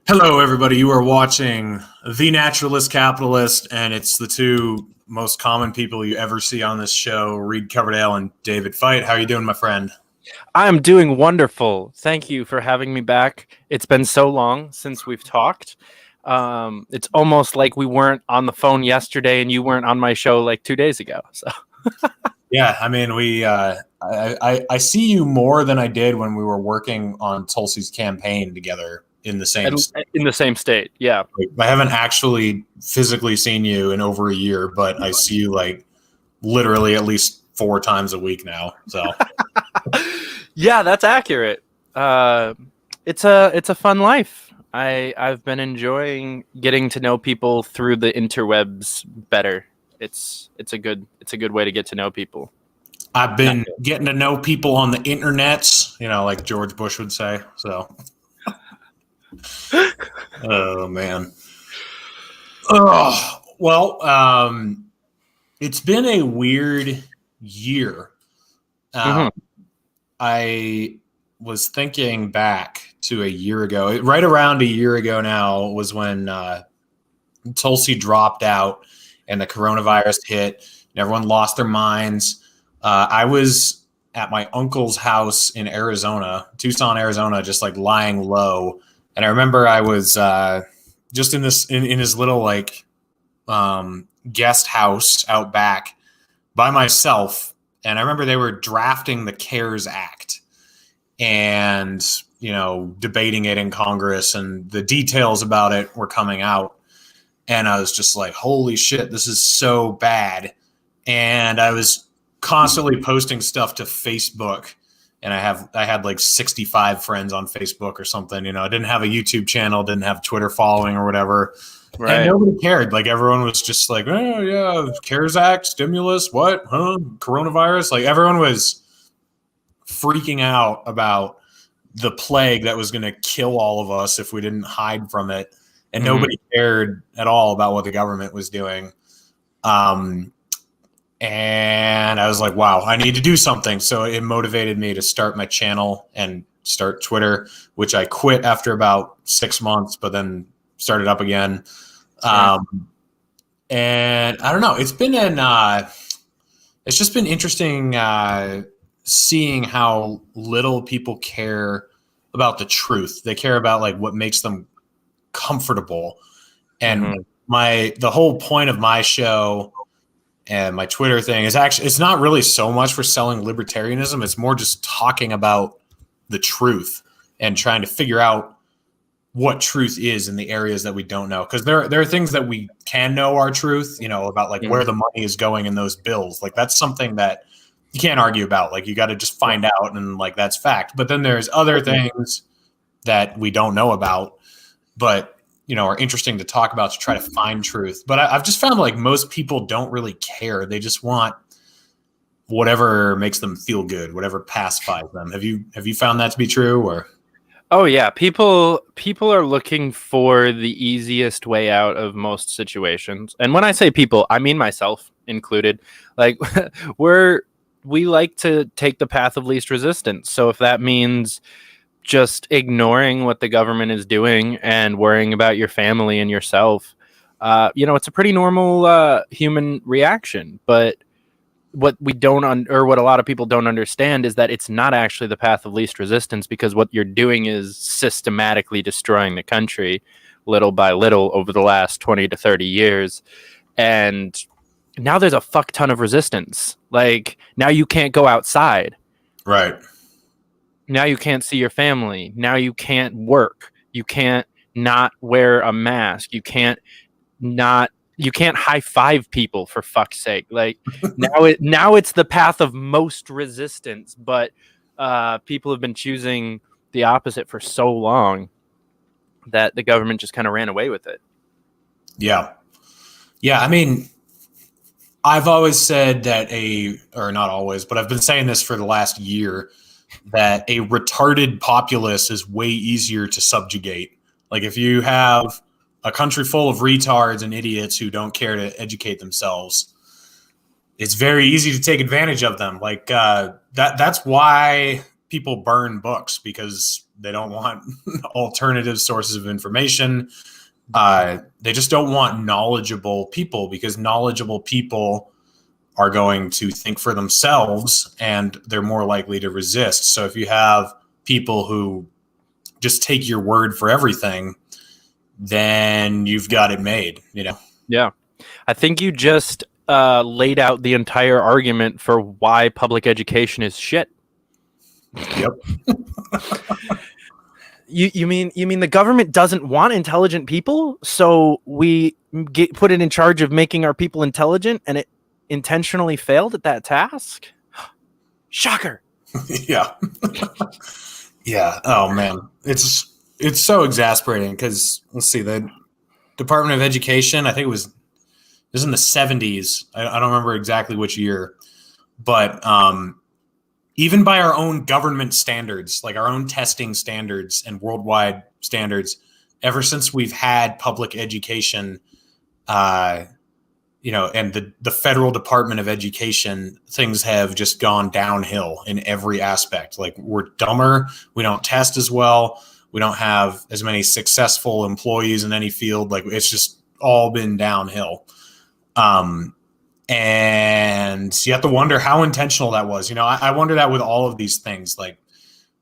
Hello, everybody. You are watching The Naturalist Capitalist, and it's the two most common people you ever see on this show, Reed Coverdale and David Fite. How are you doing, my friend? I'm doing wonderful. Thank you for having me back. It's been so long since we've talked. It's almost like we weren't on the phone yesterday and you weren't on my show like 2 days ago. So Yeah, I mean, I see you more than I did when we were working on Tulsi's campaign together in the same state. Yeah. I haven't actually physically seen you in over a year, but I see you like literally at least 4 times a week now. So yeah, that's accurate. It's a fun life. I've been enjoying getting to know people through the interwebs better. It's a good way to get to know people. I've been getting to know people on the internet, like George Bush would say. So oh man. Oh, well, it's been a weird year. I was thinking back to a year ago, right around a year ago now was when Tulsi dropped out and the coronavirus hit and everyone lost their minds. I was at my uncle's house in Arizona, Tucson, Arizona, just like lying low. And I remember I was just in his little like guest house out back by myself. And I remember they were drafting the CARES Act and, debating it in Congress, and the details about it were coming out. And I was just like, holy shit, this is so bad. And I was constantly posting stuff to Facebook. And I had like 65 friends on Facebook or something. I didn't have a YouTube channel, didn't have Twitter following or whatever. Right. And nobody cared. Like everyone was just like, oh yeah, CARES Act, stimulus, what? Huh? Coronavirus. Like everyone was freaking out about the plague that was going to kill all of us if we didn't hide from it. And nobody cared at all about what the government was doing. And I was like, wow, I need to do something. So it motivated me to start my channel and start Twitter, which I quit after about 6 months, but then started up again. And I don't know, it's just been interesting seeing how little people care about the truth. They care about like what makes them comfortable. And the whole point of my show and my Twitter thing is actually, it's not really so much for selling libertarianism. It's more just talking about the truth and trying to figure out what truth is in the areas that we don't know. Because there are things that we can know are truth, about like where the money is going in those bills. Like that's something that you can't argue about. Like you got to just find out and like that's fact. But then there's other things that we don't know about, but are interesting to talk about to try to find truth. But I've just found like most people don't really care. They just want whatever makes them feel good, whatever pacifies them. Have you found that to be true? Or oh yeah, people are looking for the easiest way out of most situations. And when I say people, I mean myself included. Like we like to take the path of least resistance. So if that means just ignoring what the government is doing and worrying about your family and yourself, it's a pretty normal human reaction. But what we don't or what a lot of people don't understand is that it's not actually the path of least resistance, because what you're doing is systematically destroying the country little by little over the last 20 to 30 years. And now there's a fuck ton of resistance. Like now you can't go outside. Right. Now you can't see your family. Now you can't work. You can't not wear a mask. You can't high five people, for fuck's sake. Like now it's the path of most resistance, but people have been choosing the opposite for so long that the government just kind of ran away with it. Yeah. Yeah. I mean, I've always said that or not always, but I've been saying this for the last year, that a retarded populace is way easier to subjugate. Like if you have a country full of retards and idiots who don't care to educate themselves, it's very easy to take advantage of them. Like that's why people burn books, because they don't want alternative sources of information. They just don't want knowledgeable people, because knowledgeable people are going to think for themselves and they're more likely to resist. So if you have people who just take your word for everything, then you've got it made, Yeah. I think you just laid out the entire argument for why public education is shit. Yep. You mean the government doesn't want intelligent people, so we put it in charge of making our people intelligent, and it intentionally failed at that task? Shocker. Yeah. Yeah. Oh man, it's so exasperating, because let's see, the Department of Education, I think it was in the 70s. I don't remember exactly which year, but even by our own government standards, like our own testing standards and worldwide standards, ever since we've had public education, and the federal Department of Education, things have just gone downhill in every aspect. Like, we're dumber. We don't test as well. We don't have as many successful employees in any field. Like, it's just all been downhill. And you have to wonder how intentional that was. I wonder that with all of these things. Like,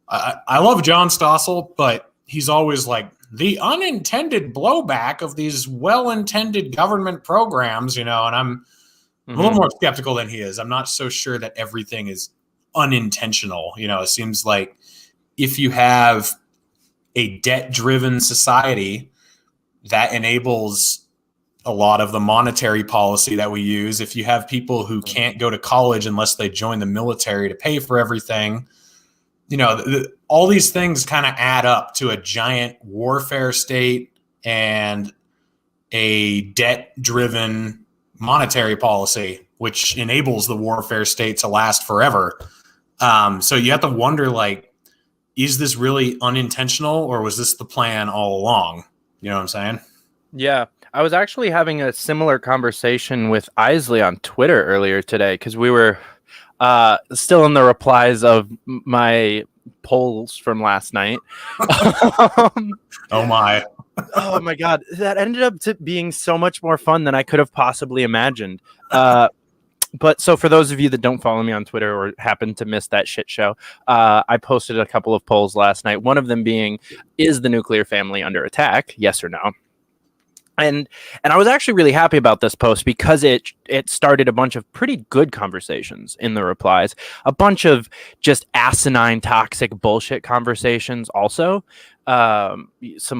I love John Stossel, but he's always like, the unintended blowback of these well-intended government programs, and I'm a little more skeptical than he is. I'm not so sure that everything is unintentional. It seems like if you have a debt-driven society, that enables a lot of the monetary policy that we use. If you have people who can't go to college unless they join the military to pay for everything, all these things kind of add up to a giant warfare state and a debt-driven monetary policy, which enables the warfare state to last forever. So you have to wonder, like, is this really unintentional, or was this the plan all along? You know what I'm saying? Yeah. I was actually having a similar conversation with Isley on Twitter earlier today, because we were still in the replies of my polls from last night. Oh my God, that ended up being so much more fun than I could have possibly imagined. But so for those of you that don't follow me on Twitter or happen to miss that shit show, I posted a couple of polls last night. One of them being, is the nuclear family under attack? Yes or no? And I was actually really happy about this post, because it started a bunch of pretty good conversations in the replies, a bunch of just asinine, toxic bullshit conversations also. Some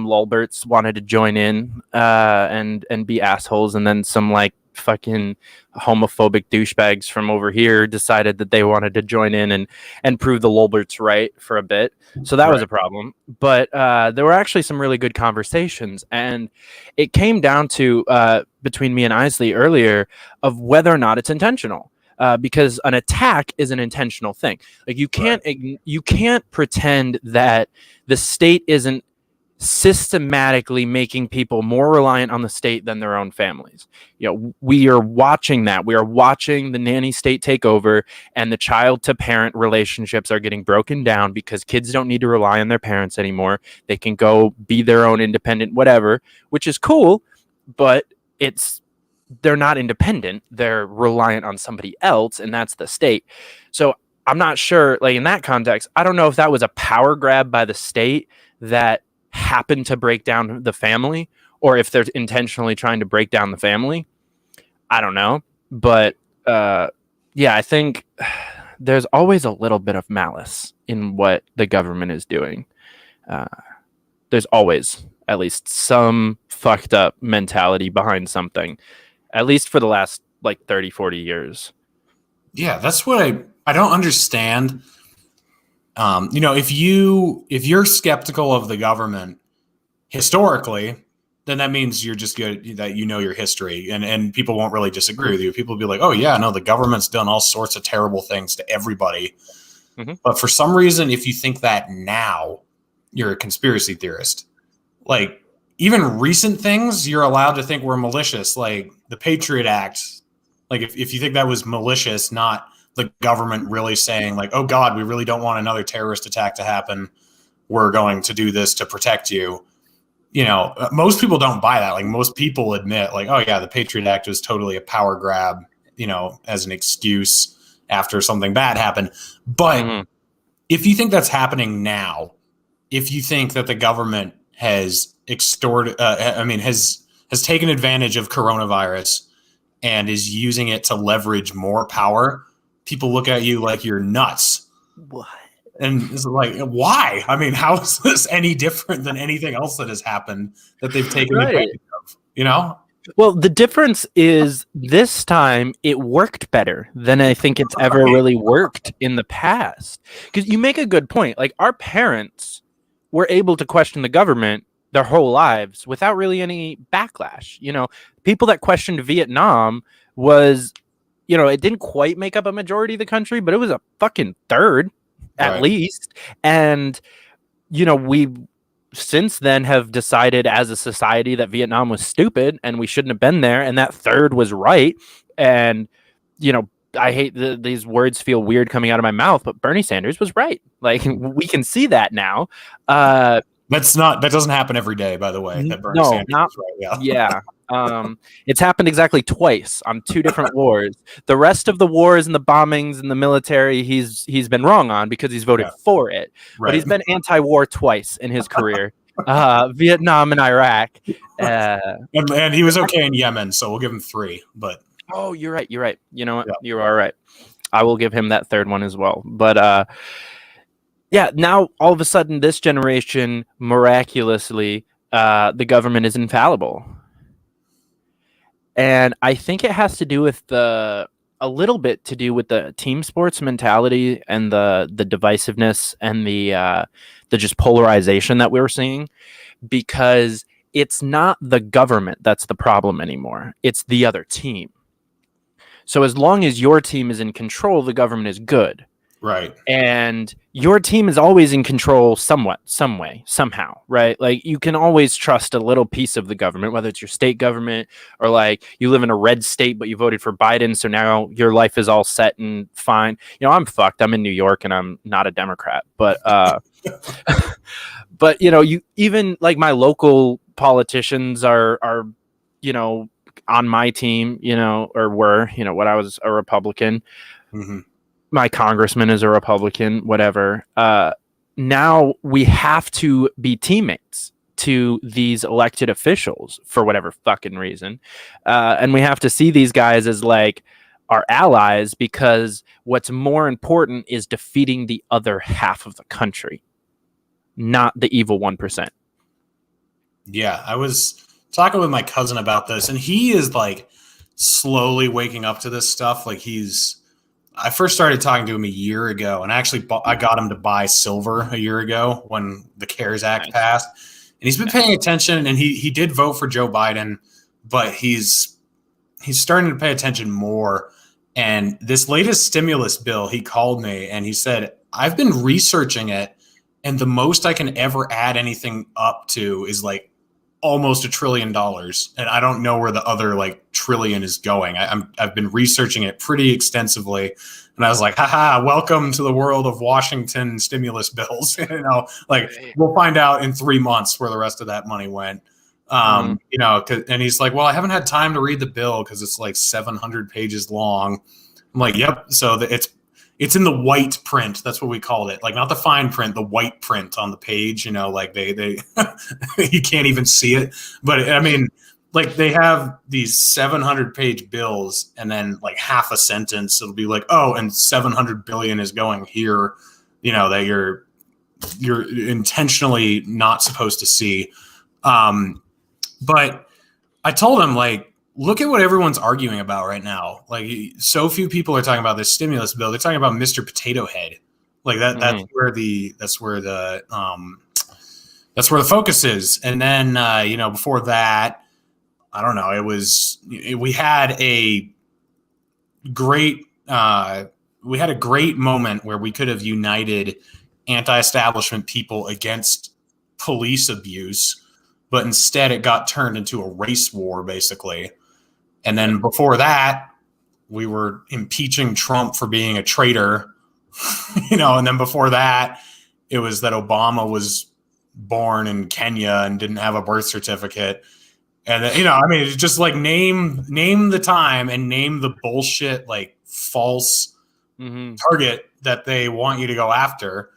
lulberts wanted to join in and be assholes, and then some like fucking homophobic douchebags from over here decided that they wanted to join in and prove the lulberts right for a bit. So that was a problem. But there were actually some really good conversations, and it came down to between me and Isley earlier of whether or not it's intentional. Because an attack is an intentional thing. Like, you can't pretend that the state isn't systematically making people more reliant on the state than their own families. We are watching that. We are watching the nanny state take over, and the child to parent relationships are getting broken down because kids don't need to rely on their parents anymore. They can go be their own independent whatever, which is cool, but they're not independent. They're reliant on somebody else, and that's the state. So I'm not sure, like, in that context, I don't know if that was a power grab by the state that happened to break down the family, or if they're intentionally trying to break down the family. I don't know. But I think there's always a little bit of malice in what the government is doing. There's always at least some fucked up mentality behind something, at least for the last like 30, 40 years. Yeah, that's what I don't understand. If you're skeptical of the government historically, then that means you're just good, that your history, and people won't really disagree with you. People will be like, oh yeah, no, the government's done all sorts of terrible things to everybody. Mm-hmm. But for some reason, if you think that now, you're a conspiracy theorist. Like, even recent things you're allowed to think were malicious, like the Patriot Act. Like if you think that was malicious, not the government really saying like, oh God, we really don't want another terrorist attack to happen. We're going to do this to protect you. You know, most people don't buy that. Like most people admit like, oh yeah, the Patriot Act was totally a power grab, you know, as an excuse after something bad happened. But if you think that's happening now, if you think that the government has has taken advantage of coronavirus and is using it to leverage more power, people look at you like you're nuts. What? And it's like, why? I mean, how is this any different than anything else that has happened that they've taken advantage of? You know? Well, the difference is this time it worked better than I think it's ever really worked in the past. Because you make a good point. Like our parents were able to question the government their whole lives without really any backlash. You know, people that questioned Vietnam was, you know, it didn't quite make up a majority of the country, but it was a fucking third at least. And, you know, we since then have decided as a society that Vietnam was stupid and we shouldn't have been there. And that third was right. And, you know, I hate these words feel weird coming out of my mouth, but Bernie Sanders was right. Like we can see that now. That doesn't happen every day, by the way. That Bernie Sanders was right. Yeah. It's happened exactly twice on 2 different wars. The rest of the wars and the bombings and the military, he's been wrong on because he's voted for it. Right. But he's been anti-war twice in his career. Vietnam and Iraq. And he was okay in Yemen, so we'll give him 3. But oh, you're right. You know what? Yeah. You are right. I will give him that third one as well. But yeah, now all of a sudden, this generation, miraculously, the government is infallible. And I think it has to do with a little bit to do with the team sports mentality and the divisiveness and the just polarization that we were seeing, because it's not the government that's the problem anymore. It's the other team. So as long as your team is in control, the government is good. Right. And your team is always in control somewhat, some way, somehow, right? Like you can always trust a little piece of the government, whether it's your state government or like you live in a red state, but you voted for Biden. So now your life is all set and fine. You know, I'm fucked. I'm in New York and I'm not a Democrat, but, but you know, you even like my local politicians are, you know, on my team, you know, or were, you know, when I was a Republican. Mm-hmm. My congressman is a Republican, whatever. Now we have to be teammates to these elected officials for whatever fucking reason. And we have to see these guys as like our allies, because what's more important is defeating the other half of the country, not the evil 1%. Yeah, I was talking with my cousin about this, and he is like slowly waking up to this stuff. Like I first started talking to him a year ago, and I got him to buy silver a year ago when the CARES Act passed. And he's been paying attention, and he did vote for Joe Biden, but he's starting to pay attention more. And this latest stimulus bill, he called me and he said, I've been researching it, and the most I can ever add anything up to is like almost $1 trillion. And I don't know where the other like trillion is going. I've been researching it pretty extensively. And I was like, haha, welcome to the world of Washington stimulus bills. You know, like we'll find out in 3 months where the rest of that money went. You know, and he's like, well, I haven't had time to read the bill because it's like 700 pages long. I'm like, yep. So it's in the white print. That's what we called it. Like not the fine print, the white print on the page, you know, like they you can't even see it. But I mean, like they have these 700-page bills, and then like half a sentence, it'll be like, oh, and 700 billion is going here, you know, that you're intentionally not supposed to see. But I told him, like, look at what everyone's arguing about right now. Like, so few people are talking about this stimulus bill. They're talking about Mr. Potato Head. Like that. That's where the focus is. And then you know, before that, I don't know. We had a great moment where we could have united anti-establishment people against police abuse. but instead it got turned into a race war, basically. And then before that, we were impeaching Trump for being a traitor, and then before that, it was that Obama was born in Kenya and didn't have a birth certificate. And it's just like name the time and name the bullshit, like false target that they want you to go after,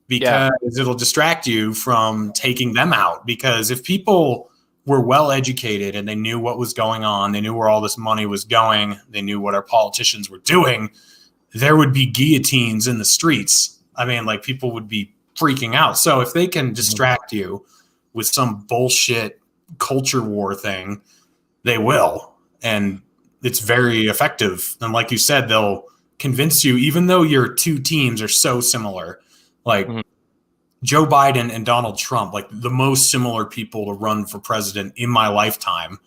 because it'll distract you from taking them out. Because if people were well educated and they knew what was going on, they knew where all this money was going, they knew what our politicians were doing, there would be guillotines in the streets. I mean, like, people would be freaking out. So if they can distract you with some bullshit culture war thing, they will. And it's very effective. And like you said, they'll convince you, even though your two teams are so similar, like Joe Biden and Donald Trump, like the most similar people to run for president in my lifetime.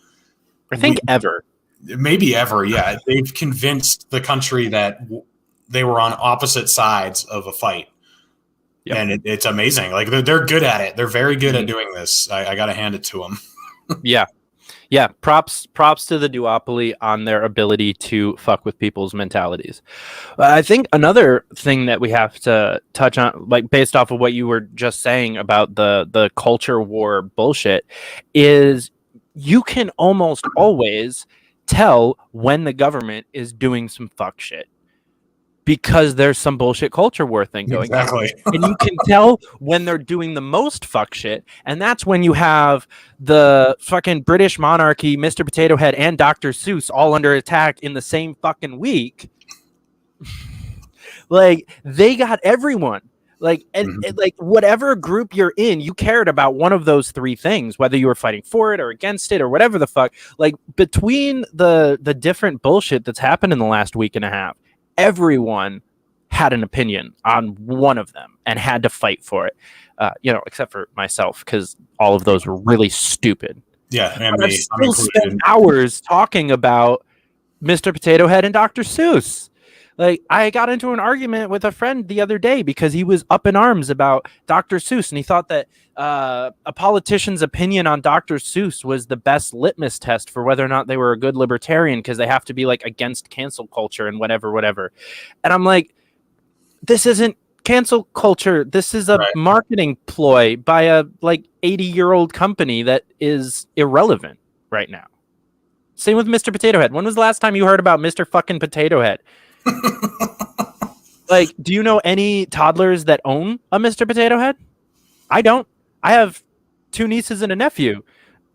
I think ever. Maybe ever, yeah. They've convinced the country that they were on opposite sides of a fight. Yep. And it's amazing. Like, they're good at it. They're very good at doing this. I got to hand it to them. Yeah. Props to the duopoly on their ability to fuck with people's mentalities. I think another thing that we have to touch on, like based off of what you were just saying about the culture war bullshit, is you can almost always tell when the government is doing some fuck shit, because there's some bullshit culture war thing going on. And you can tell when they're doing the most fuck shit. And that's when you have the fucking British monarchy, Mr. Potato Head, and Dr. Seuss all under attack in the same fucking week. Like, they got everyone. Like, and like, whatever group you're in, you cared about one of those three things, whether you were fighting for it or against it or whatever the fuck. Like, between the different bullshit that's happened in the last week and a half, everyone had an opinion on one of them and had to fight for it, except for myself, because all of those were really stupid. Yeah, and I still spent hours talking about Mr. Potato Head and Dr. Seuss. Like, I got into an argument with a friend the other day because he was up in arms about Dr. Seuss, and he thought that a politician's opinion on Dr. Seuss was the best litmus test for whether or not they were a good libertarian, because they have to be like against cancel culture and whatever. And I'm like, this isn't cancel culture. This is a marketing ploy by a like 80-year-old company that is irrelevant right now. Same with Mr. Potato Head. When was the last time you heard about Mr. fucking Potato Head? Like, do you know any toddlers that own a Mr. Potato Head? I don't. I have 2 nieces and a nephew,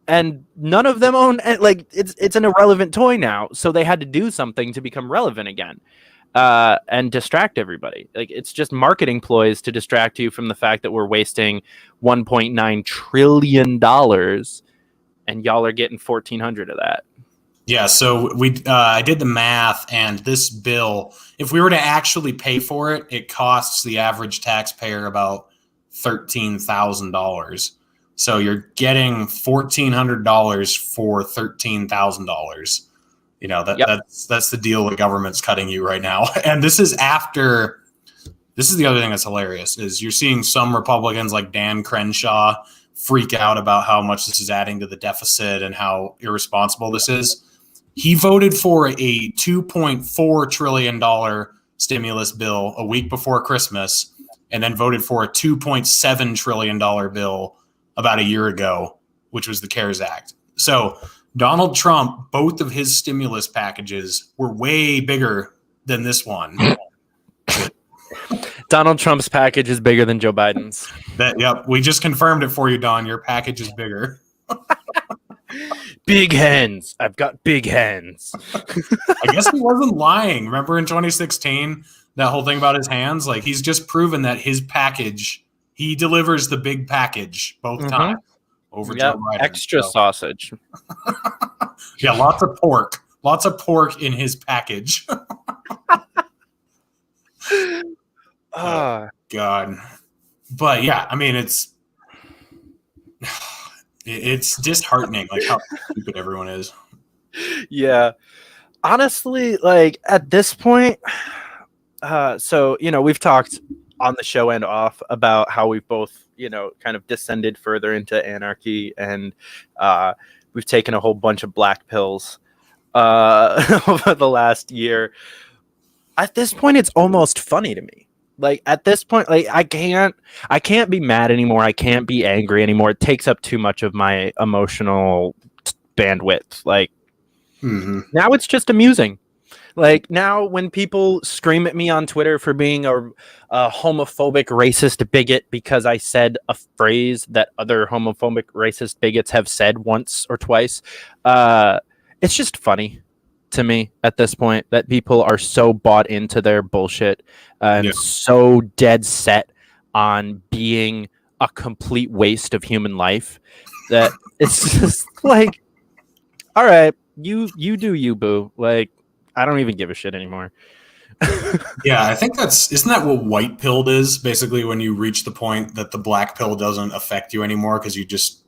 and none of them own. Like, it's an irrelevant toy now, so they had to do something to become relevant again, and distract everybody. Like, it's just marketing ploys to distract you from the fact that we're wasting $1.9 trillion, and y'all are getting 1,400 of that. Yeah, so I did the math, and this bill, if we were to actually pay for it, it costs the average taxpayer about $13,000. So you're getting $1,400 for $13,000. That's the deal the government's cutting you right now. And this is the other thing that's hilarious, is you're seeing some Republicans like Dan Crenshaw freak out about how much this is adding to the deficit and how irresponsible this is. He voted for a $2.4 trillion stimulus bill a week before Christmas, and then voted for a $2.7 trillion bill about a year ago, which was the CARES Act. So Donald Trump, both of his stimulus packages were way bigger than this one. Donald Trump's package is bigger than Joe Biden's. Yep, we just confirmed it for you, Don. Your package is bigger. Big hands. I've got big hands. I guess he wasn't lying. Remember in 2016, that whole thing about his hands? Like, he's just proven that his package, he delivers the big package both times over Joe Biden. Extra sausage. Yeah, lots of pork. Lots of pork in his package. Oh, God. But yeah, I mean, it's disheartening, like how stupid everyone is. Yeah. Honestly, like at this point, so, we've talked on the show and off about how we've both, kind of descended further into anarchy, and we've taken a whole bunch of black pills over the last year. At this point, it's almost funny to me. Like at this point, like I can't be mad anymore. I can't be angry anymore. It takes up too much of my emotional bandwidth. Like now it's just amusing. Like now when people scream at me on Twitter for being a homophobic, racist bigot because I said a phrase that other homophobic, racist bigots have said once or twice, it's just funny to me at this point that people are so bought into their bullshit and so dead set on being a complete waste of human life that it's just like, all right, you do you, boo. Like, I don't even give a shit anymore. Yeah, I think isn't that what white pilled is? Basically, when you reach the point that the black pill doesn't affect you anymore because you're just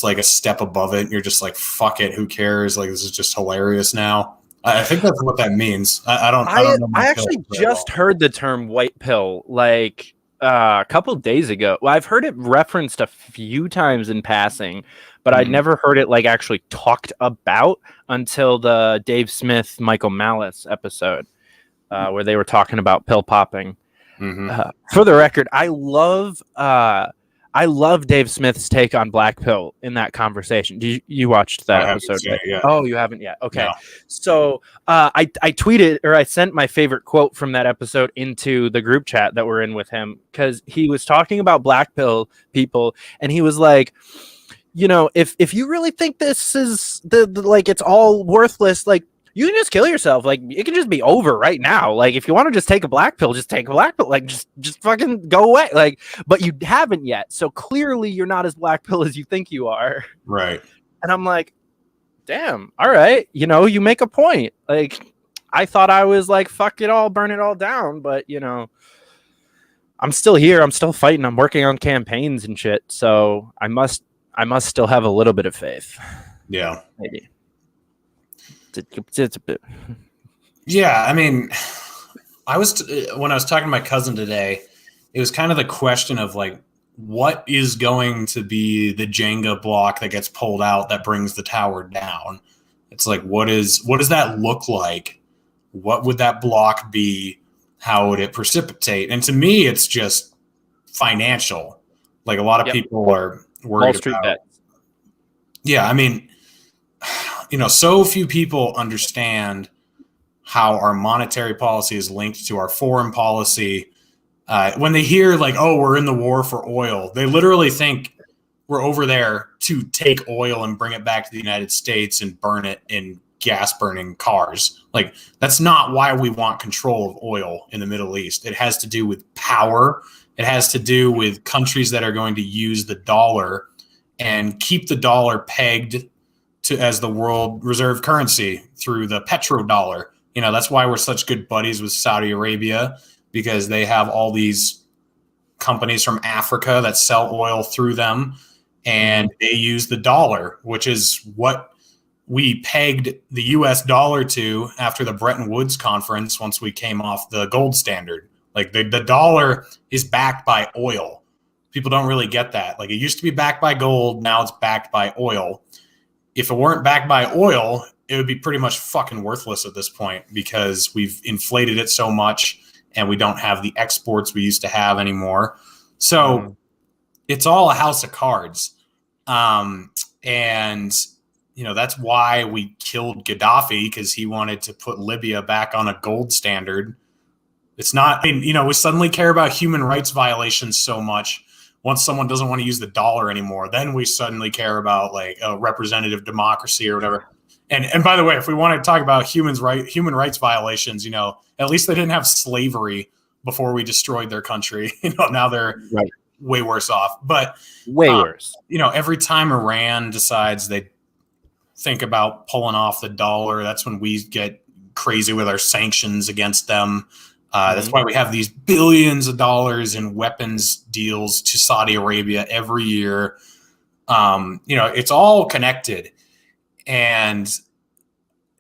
like a step above it. You're just like, fuck it, who cares? Like, this is just hilarious now. I think that's what that means. I don't know. I actually just heard the term white pill like a couple days ago. Well, I've heard it referenced a few times in passing, but I'd never heard it like actually talked about until the Dave Smith, Michael Malice episode where they were talking about pill popping. For the record, I love Dave Smith's take on black pill in that conversation. You watched that episode? Right? Yeah. Oh, you haven't yet. Okay. No. So I tweeted, or I sent my favorite quote from that episode into the group chat that we're in with him, because he was talking about black pill people, and he was like, if you really think this is like it's all worthless, like you can just kill yourself. Like it can just be over right now. Like if you want to just take a black pill, just take a black pill. Like just fucking go away. Like, but you haven't yet. So clearly you're not as black pill as you think you are. Right. And I'm like, damn. All right. You make a point. Like I thought I was like, fuck it all, burn it all down. But I'm still here. I'm still fighting. I'm working on campaigns and shit. So I must still have a little bit of faith. Yeah. Maybe. It's a bit. Yeah, I mean, when I was talking to my cousin today, it was kind of the question of like, what is going to be the Jenga block that gets pulled out that brings the tower down? It's like, what does that look like? What would that block be? How would it precipitate? And to me, it's just financial. Like a lot of people are worried Wall Street about. bets. Yeah, I mean, so few people understand how our monetary policy is linked to our foreign policy. When they hear like, oh, we're in the war for oil, they literally think we're over there to take oil and bring it back to the United States and burn it in gas burning cars. Like that's not why we want control of oil in the Middle East. It has to do with power. It has to do with countries that are going to use the dollar and keep the dollar pegged as the world reserve currency through the petrodollar. That's why we're such good buddies with Saudi Arabia, because they have all these companies from Africa that sell oil through them, and they use the dollar, which is what we pegged the US dollar to after the Bretton Woods conference once we came off the gold standard. Like the dollar is backed by oil. People don't really get that. Like it used to be backed by gold, now it's backed by oil. If it weren't backed by oil, it would be pretty much fucking worthless at this point because we've inflated it so much and we don't have the exports we used to have anymore. So it's all a house of cards. And, that's why we killed Gaddafi, because he wanted to put Libya back on a gold standard. It's not, we suddenly care about human rights violations so much. Once someone doesn't want to use the dollar anymore, then we suddenly care about like a representative democracy or whatever. And by the way, if we want to talk about human rights violations, at least they didn't have slavery before we destroyed their country. Now they're way worse off. But way worse. Every time Iran decides they think about pulling off the dollar, that's when we get crazy with our sanctions against them. That's why we have these billions of dollars in weapons deals to Saudi Arabia every year. It's all connected. And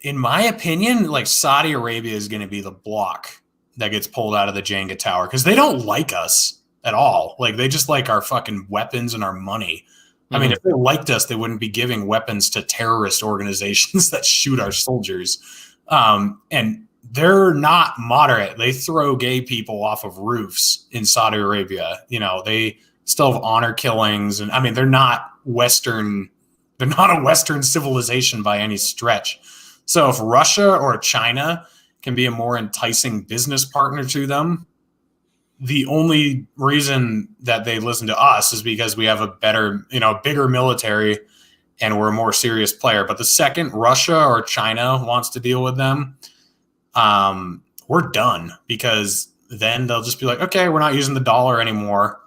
in my opinion, like Saudi Arabia is going to be the block that gets pulled out of the Jenga tower because they don't like us at all. Like they just like our fucking weapons and our money. I mean, if they liked us, they wouldn't be giving weapons to terrorist organizations that shoot our soldiers. And they're not moderate. They throw gay people off of roofs in Saudi Arabia. You know, they still have honor killings. And I mean, they're not Western. They're not a Western civilization by any stretch. So if Russia or China can be a more enticing business partner to them, the only reason that they listen to us is because we have a better, bigger military and we're a more serious player. But the second Russia or China wants to deal with them, we're done, because then they'll just be like, okay, we're not using the dollar anymore.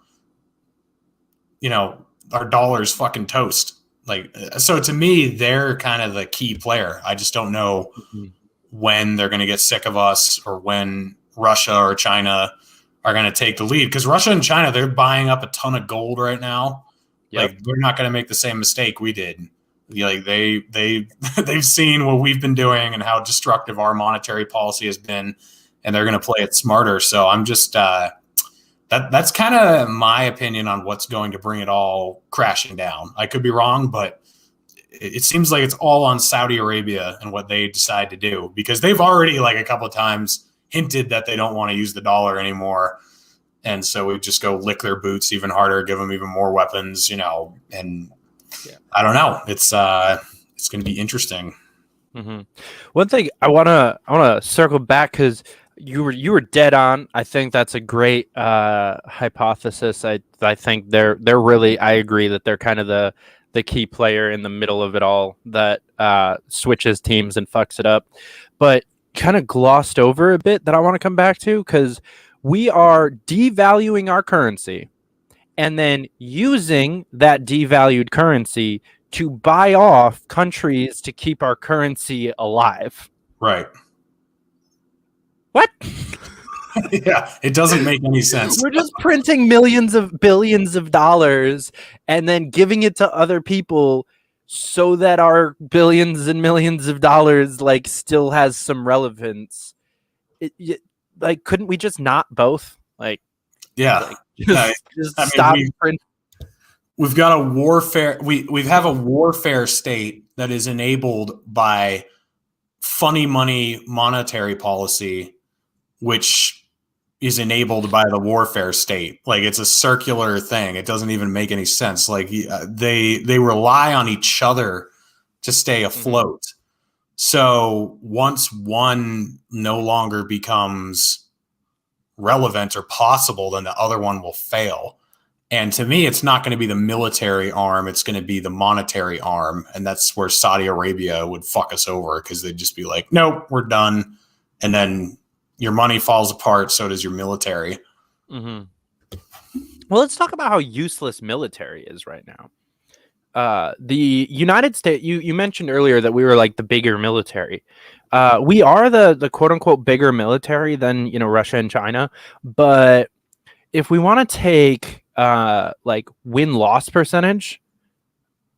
Our dollar's fucking toast. Like, so to me, they're kind of the key player. I just don't know when they're going to get sick of us or when Russia or China are going to take the lead, because Russia and China, they're buying up a ton of gold right now. Yep. Like, they're not going to make the same mistake we did. Like they've seen what we've been doing and how destructive our monetary policy has been, and they're going to play it smarter. So I'm just that's kind of my opinion on what's going to bring it all crashing down. I could be wrong, but it seems like it's all on Saudi Arabia and what they decide to do, because they've already like a couple of times hinted that they don't want to use the dollar anymore. And so we just go lick their boots even harder, give them even more weapons, and I don't know. It's going to be interesting. Mm-hmm. One thing I want to circle back, because you were dead on. I think that's a great hypothesis. I think they're really, I agree that they're kind of the key player in the middle of it all that switches teams and fucks it up. But kind of glossed over a bit that I want to come back to, because we are devaluing our currency and then using that devalued currency to buy off countries to keep our currency alive. Right. What? Yeah, it doesn't make any sense. We're just printing billions of dollars and then giving it to other people so that our billions and millions of dollars like still has some relevance. Like, couldn't we just not both? Like, yeah, just stop printing. We've got a warfare. We have a warfare state that is enabled by funny money monetary policy, which is enabled by the warfare state. Like, it's a circular thing. It doesn't even make any sense. Like, they rely on each other to stay afloat. Mm-hmm. So once one no longer becomes relevant or possible, then the other one will fail. And to me, it's not going to be the military arm. It's going to be the monetary arm. And that's where Saudi Arabia would fuck us over, because they'd just be like, nope, we're done. And then your money falls apart. So does your military. Mm-hmm. Well, let's talk about how useless military is right now. The United States, you mentioned earlier that we were like the bigger military. We are the quote unquote bigger military than, Russia and China. But if we want to take like win-loss percentage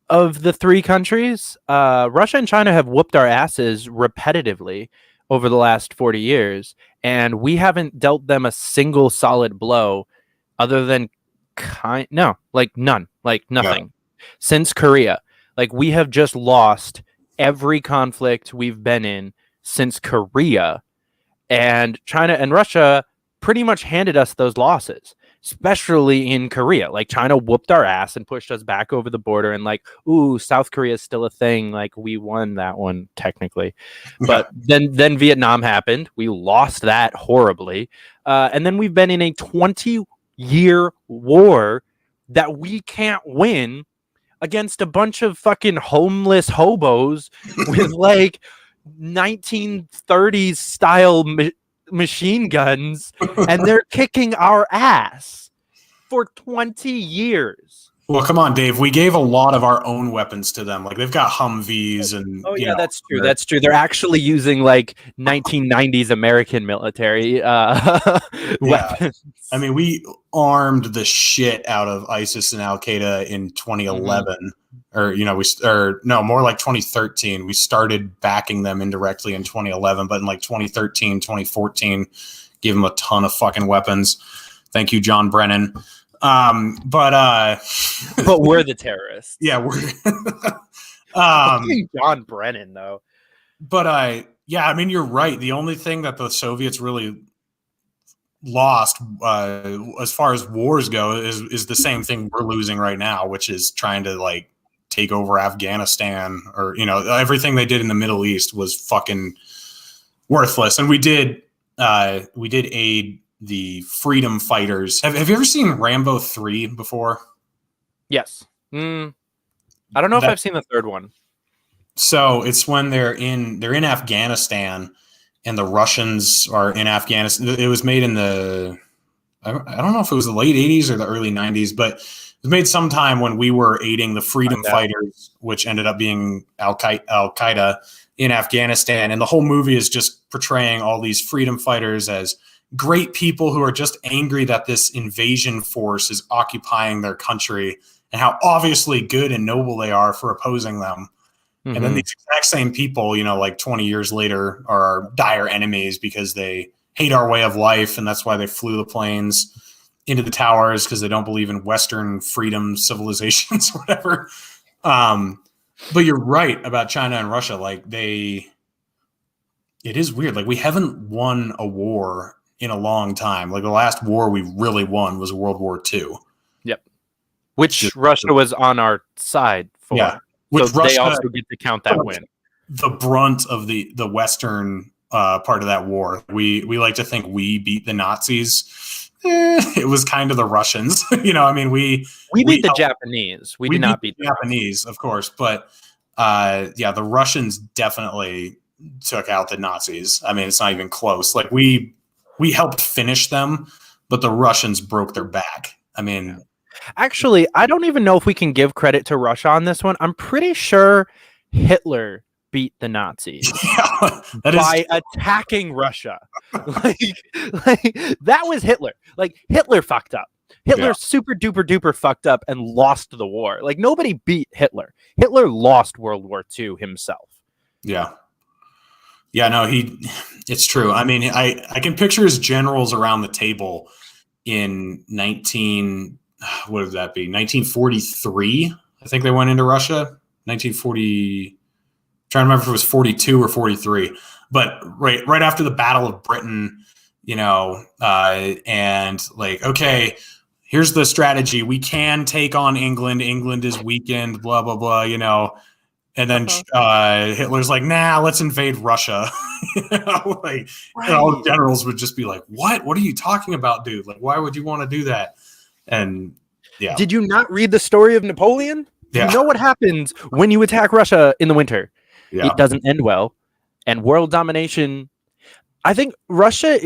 of the three countries, Russia and China have whooped our asses repetitively over the last 40 years, and we haven't dealt them a single solid blow other than none, like nothing. Yeah. Since Korea. Like, we have just lost every conflict we've been in since Korea, and China and Russia pretty much handed us those losses, especially in Korea. Like, China whooped our ass and pushed us back over the border, and like, ooh, South Korea is still a thing. Like, we won that one technically, but then Vietnam happened. We lost that horribly. And then we've been in a 20-year war that we can't win against a bunch of fucking homeless hobos with like 1930s style machine guns, and they're kicking our ass for 20 years. Well, come on, Dave. We gave a lot of our own weapons to them. Like, they've got Humvees and. Oh yeah, that's true. That's true. They're actually using like 1990s American military weapons. I mean, we armed the shit out of ISIS and Al Qaeda in 2011, more like 2013. We started backing them indirectly in 2011, but in like 2013, 2014, gave them a ton of fucking weapons. Thank you, John Brennan. But we're the terrorists. Yeah, we're John Brennan though. But yeah, I mean, you're right. The only thing that the Soviets really lost as far as wars go is the same thing we're losing right now, which is trying to like take over Afghanistan, or everything they did in the Middle East was fucking worthless. And we did aid the freedom fighters. Have you ever seen Rambo 3 before? Yes. I don't know if I've seen the third one. So it's when they're in Afghanistan and the Russians are in Afghanistan. It was made in I don't know if it was the late 80s or the early 90s, but it was made sometime when we were aiding the freedom fighters, which ended up being Al Qaeda in Afghanistan. And the whole movie is just portraying all these freedom fighters as great people who are just angry that this invasion force is occupying their country, and how obviously good and noble they are for opposing them. Mm-hmm. And then these exact same people, like 20 years later, are our dire enemies because they hate our way of life, and that's why they flew the planes into the towers, because they don't believe in Western freedom civilizations or whatever. But you're right about China and Russia. Like it is weird. Like we haven't won a war in a long time. Like the last war we really won was World War II. Yep. Which Russia was on our side for. Yeah. So they also get to count that win. The brunt of the Western part of that war. We like to think we beat the Nazis. It was kind of the Russians. We beat the Japanese. We did not beat the Japanese, of course. But the Russians definitely took out the Nazis. I mean, it's not even close. Like we helped finish them, but the Russians broke their back. I mean, actually, I don't even know if we can give credit to Russia on this one. I'm pretty sure Hitler beat the Nazis by attacking Russia. like that was Hitler. Like Hitler fucked up. Hitler super duper duper fucked up and lost the war. Like nobody beat Hitler. Hitler lost World War II himself. Yeah. Yeah, no, it's true. I mean, I can picture his generals around the table in 1943. I think they went into Russia. 1940. Trying to remember if it was 42 or 43. But right after the Battle of Britain, and like, okay, here's the strategy. We can take on England. England is weakened, blah, blah, blah, And then Hitler's like, nah, let's invade Russia. And all the generals would just be like, what? What are you talking about, dude? Like, why would you want to do that? And yeah. Did you not read the story of Napoleon? Yeah. You know what happens when you attack Russia in the winter? Yeah. It doesn't end well. And world domination, I think Russia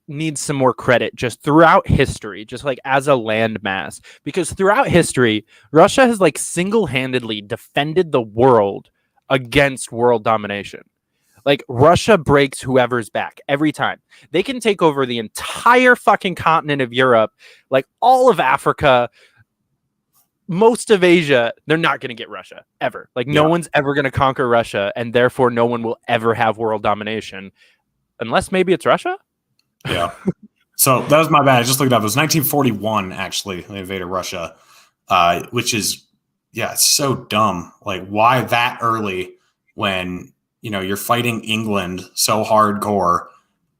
needs some more credit just throughout history, just like as a landmass, because throughout history, Russia has like single-handedly defended the world against world domination. Like Russia breaks whoever's back every time. They can take over the entire fucking continent of Europe, like all of Africa, most of Asia. They're not going to get Russia ever. Like no one's ever going to conquer Russia, and therefore no one will ever have world domination. Unless maybe it's Russia? Yeah. So that was my bad. I just looked it up. It was 1941, actually, they invaded Russia, which is, it's so dumb. Like, why that early when, you're fighting England so hardcore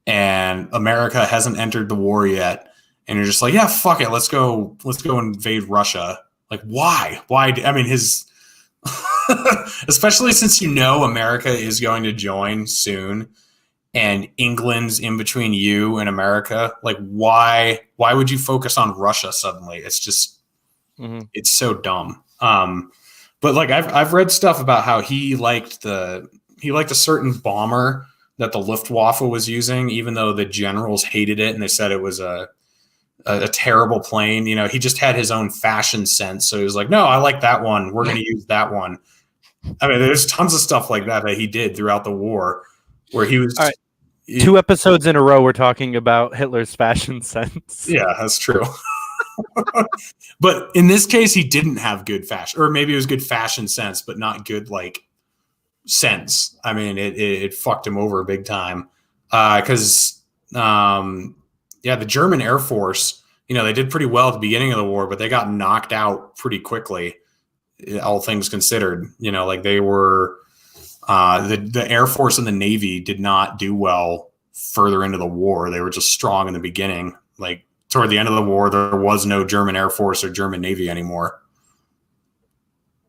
and America hasn't entered the war yet, and you're just like, yeah, fuck it. Let's go invade Russia. Like, why? Why? I mean, especially since America is going to join soon. And England's in between you and America. Like, why would you focus on Russia suddenly? It's just, It's so dumb. But like I've read stuff about how he liked a certain bomber that the Luftwaffe was using, even though the generals hated it and they said it was a terrible plane. He just had his own fashion sense. So he was like, no, I like that one. We're going to use that one. I mean, there's tons of stuff like that he did throughout the war where he was. All right. 2 episodes in a row, we're talking about Hitler's fashion sense. Yeah, that's true. But in this case, he didn't have good fashion, or maybe it was good fashion sense, but not good sense. I mean, it fucked him over big time. Because Yeah, the German Air Force, they did pretty well at the beginning of the war, but they got knocked out pretty quickly, all things considered. Like they were the Air Force and the Navy did not do well further into the war. They were just strong in the beginning. Like toward the end of the war, there was no German Air Force or German Navy anymore.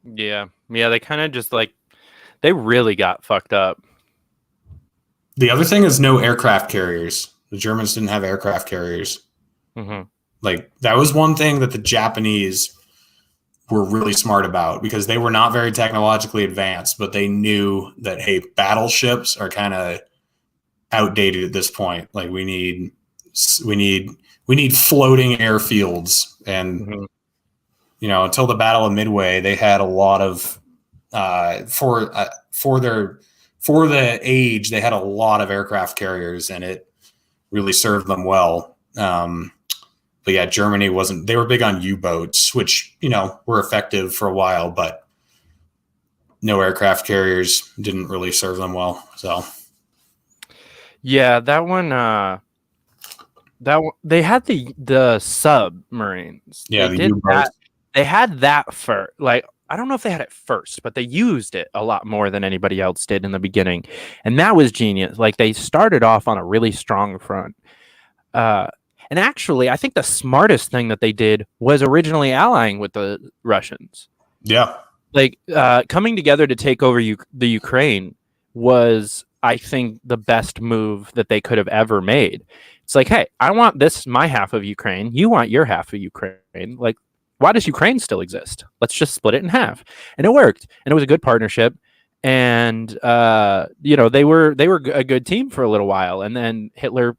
Yeah. They kind of just they really got fucked up. The other thing is no aircraft carriers. The Germans didn't have aircraft carriers. Mm-hmm. Like that was one thing that the Japanese were really smart about, because they were not very technologically advanced, but they knew that, hey, battleships are kind of outdated at this point. Like we need floating airfields, and until the Battle of Midway, they had a lot of for the age, they had a lot of aircraft carriers, and it really served them well. But yeah, Germany they were big on U-boats, which, were effective for a while, but no aircraft carriers didn't really serve them well. So yeah, that one, they had the submarines. Yeah, they the U-boats. that. They had that for I don't know if they had it first, but they used it a lot more than anybody else did in the beginning. And that was genius. Like they started off on a really strong front. And actually, I think the smartest thing that they did was originally allying with the Russians. Yeah. Like coming together to take over the Ukraine was, I think, the best move that they could have ever made. It's like, hey, I want my half of Ukraine. You want your half of Ukraine. Like, why does Ukraine still exist? Let's just split it in half. And it worked. And it was a good partnership. And, they were a good team for a little while. And then Hitler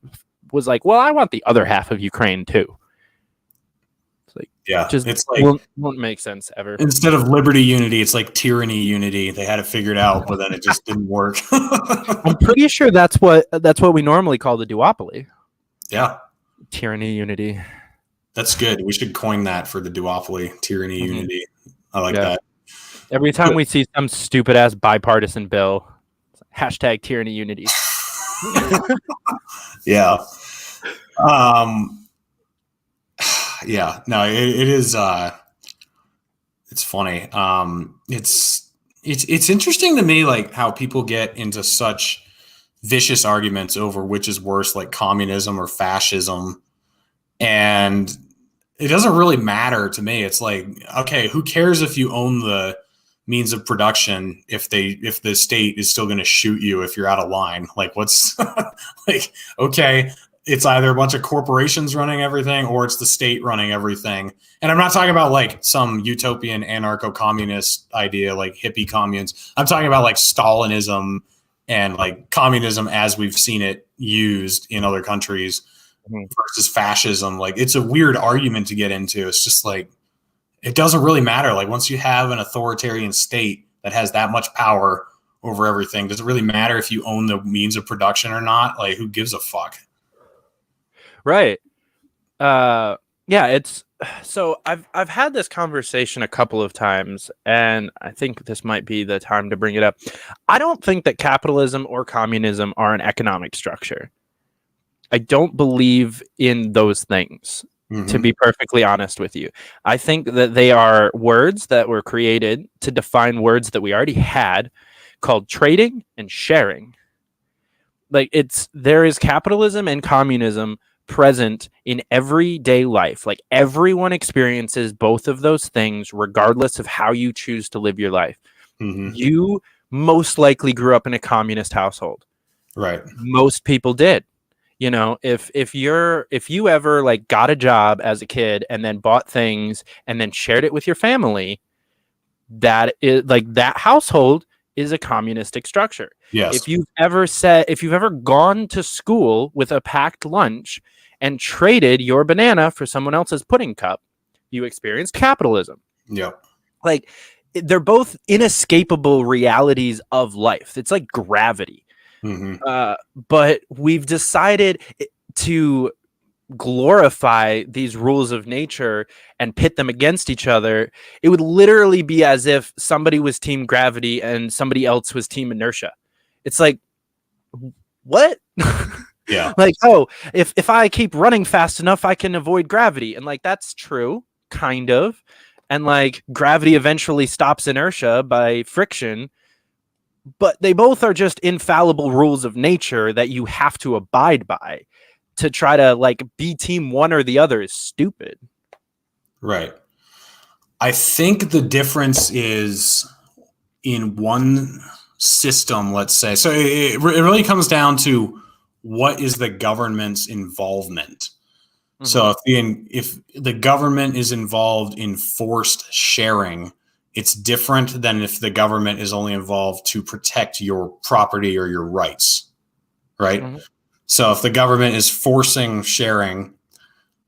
was like, well, I want the other half of Ukraine too. It's like, yeah, it's like won't make sense ever. Instead of liberty unity, it's like tyranny unity. They had it figured out, but then it just didn't work. I'm pretty sure that's what we normally call the duopoly. Yeah. Tyranny unity. That's good. We should coin that for the duopoly, tyranny unity. I like that. Every time we see some stupid ass bipartisan bill, hashtag tyranny unity. Yeah. Yeah. No, it is. It's funny. It's interesting to me, like how people get into such vicious arguments over which is worse, like communism or fascism, and it doesn't really matter to me. It's like, okay, who cares if you own the means of production if the state is still going to shoot you if you're out of line? Like, what's like, okay, it's either a bunch of corporations running everything or it's the state running everything. And I'm not talking about like some utopian anarcho-communist idea like hippie communes. I'm talking about like Stalinism and like communism as we've seen it used in other countries versus fascism. Like, it's a weird argument to get into. It's just like, it doesn't really matter. Like, once you have an authoritarian state that has that much power over everything, does it really matter if you own the means of production or not? Like, who gives a fuck? Right. Yeah, it's so I've had this conversation a couple of times, and I think this might be the time to bring it up. I don't think that capitalism or communism are an economic structure. I don't believe in those things, to be perfectly honest with you. I think that they are words that were created to define words that we already had, called trading and sharing. Like, there is capitalism and communism present in everyday life. Like, everyone experiences both of those things regardless of how you choose to live your life. You most likely grew up in a communist household. Right. Most people did. You know, if you ever like got a job as a kid and then bought things and then shared it with your family, that is like, that household is a communistic structure. Yes. If you've ever gone to school with a packed lunch and traded your banana for someone else's pudding cup, you experienced capitalism. Yeah. Like, they're both inescapable realities of life. It's like gravity. But we've decided to glorify these rules of nature and pit them against each other. It would literally be as if somebody was team gravity and somebody else was team inertia. It's like, what? Yeah. Like, oh, if I keep running fast enough, I can avoid gravity. And like, that's true, kind of. And like, gravity eventually stops inertia by friction. But they both are just infallible rules of nature that you have to abide by. To try to like be team one or the other is stupid. Right. I think the difference is in one system, let's say. So it really comes down to what is the government's involvement. Mm-hmm. So if the government is involved in forced sharing, it's different than if the government is only involved to protect your property or your rights, right? Mm-hmm. So if the government is forcing sharing,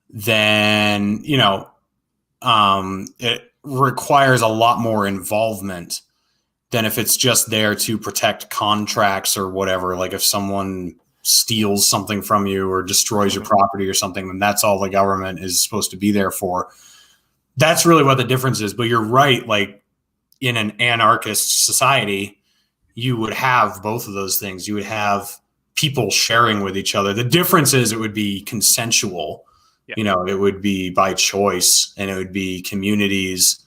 then it requires a lot more involvement than if it's just there to protect contracts or whatever. Like if someone steals something from you or destroys your property or something, then that's all the government is supposed to be there for. That's really what the difference is. But you're right. Like in an anarchist society, you would have both of those things. You would have people sharing with each other. The difference is it would be consensual. Yeah. It would be by choice, and it would be communities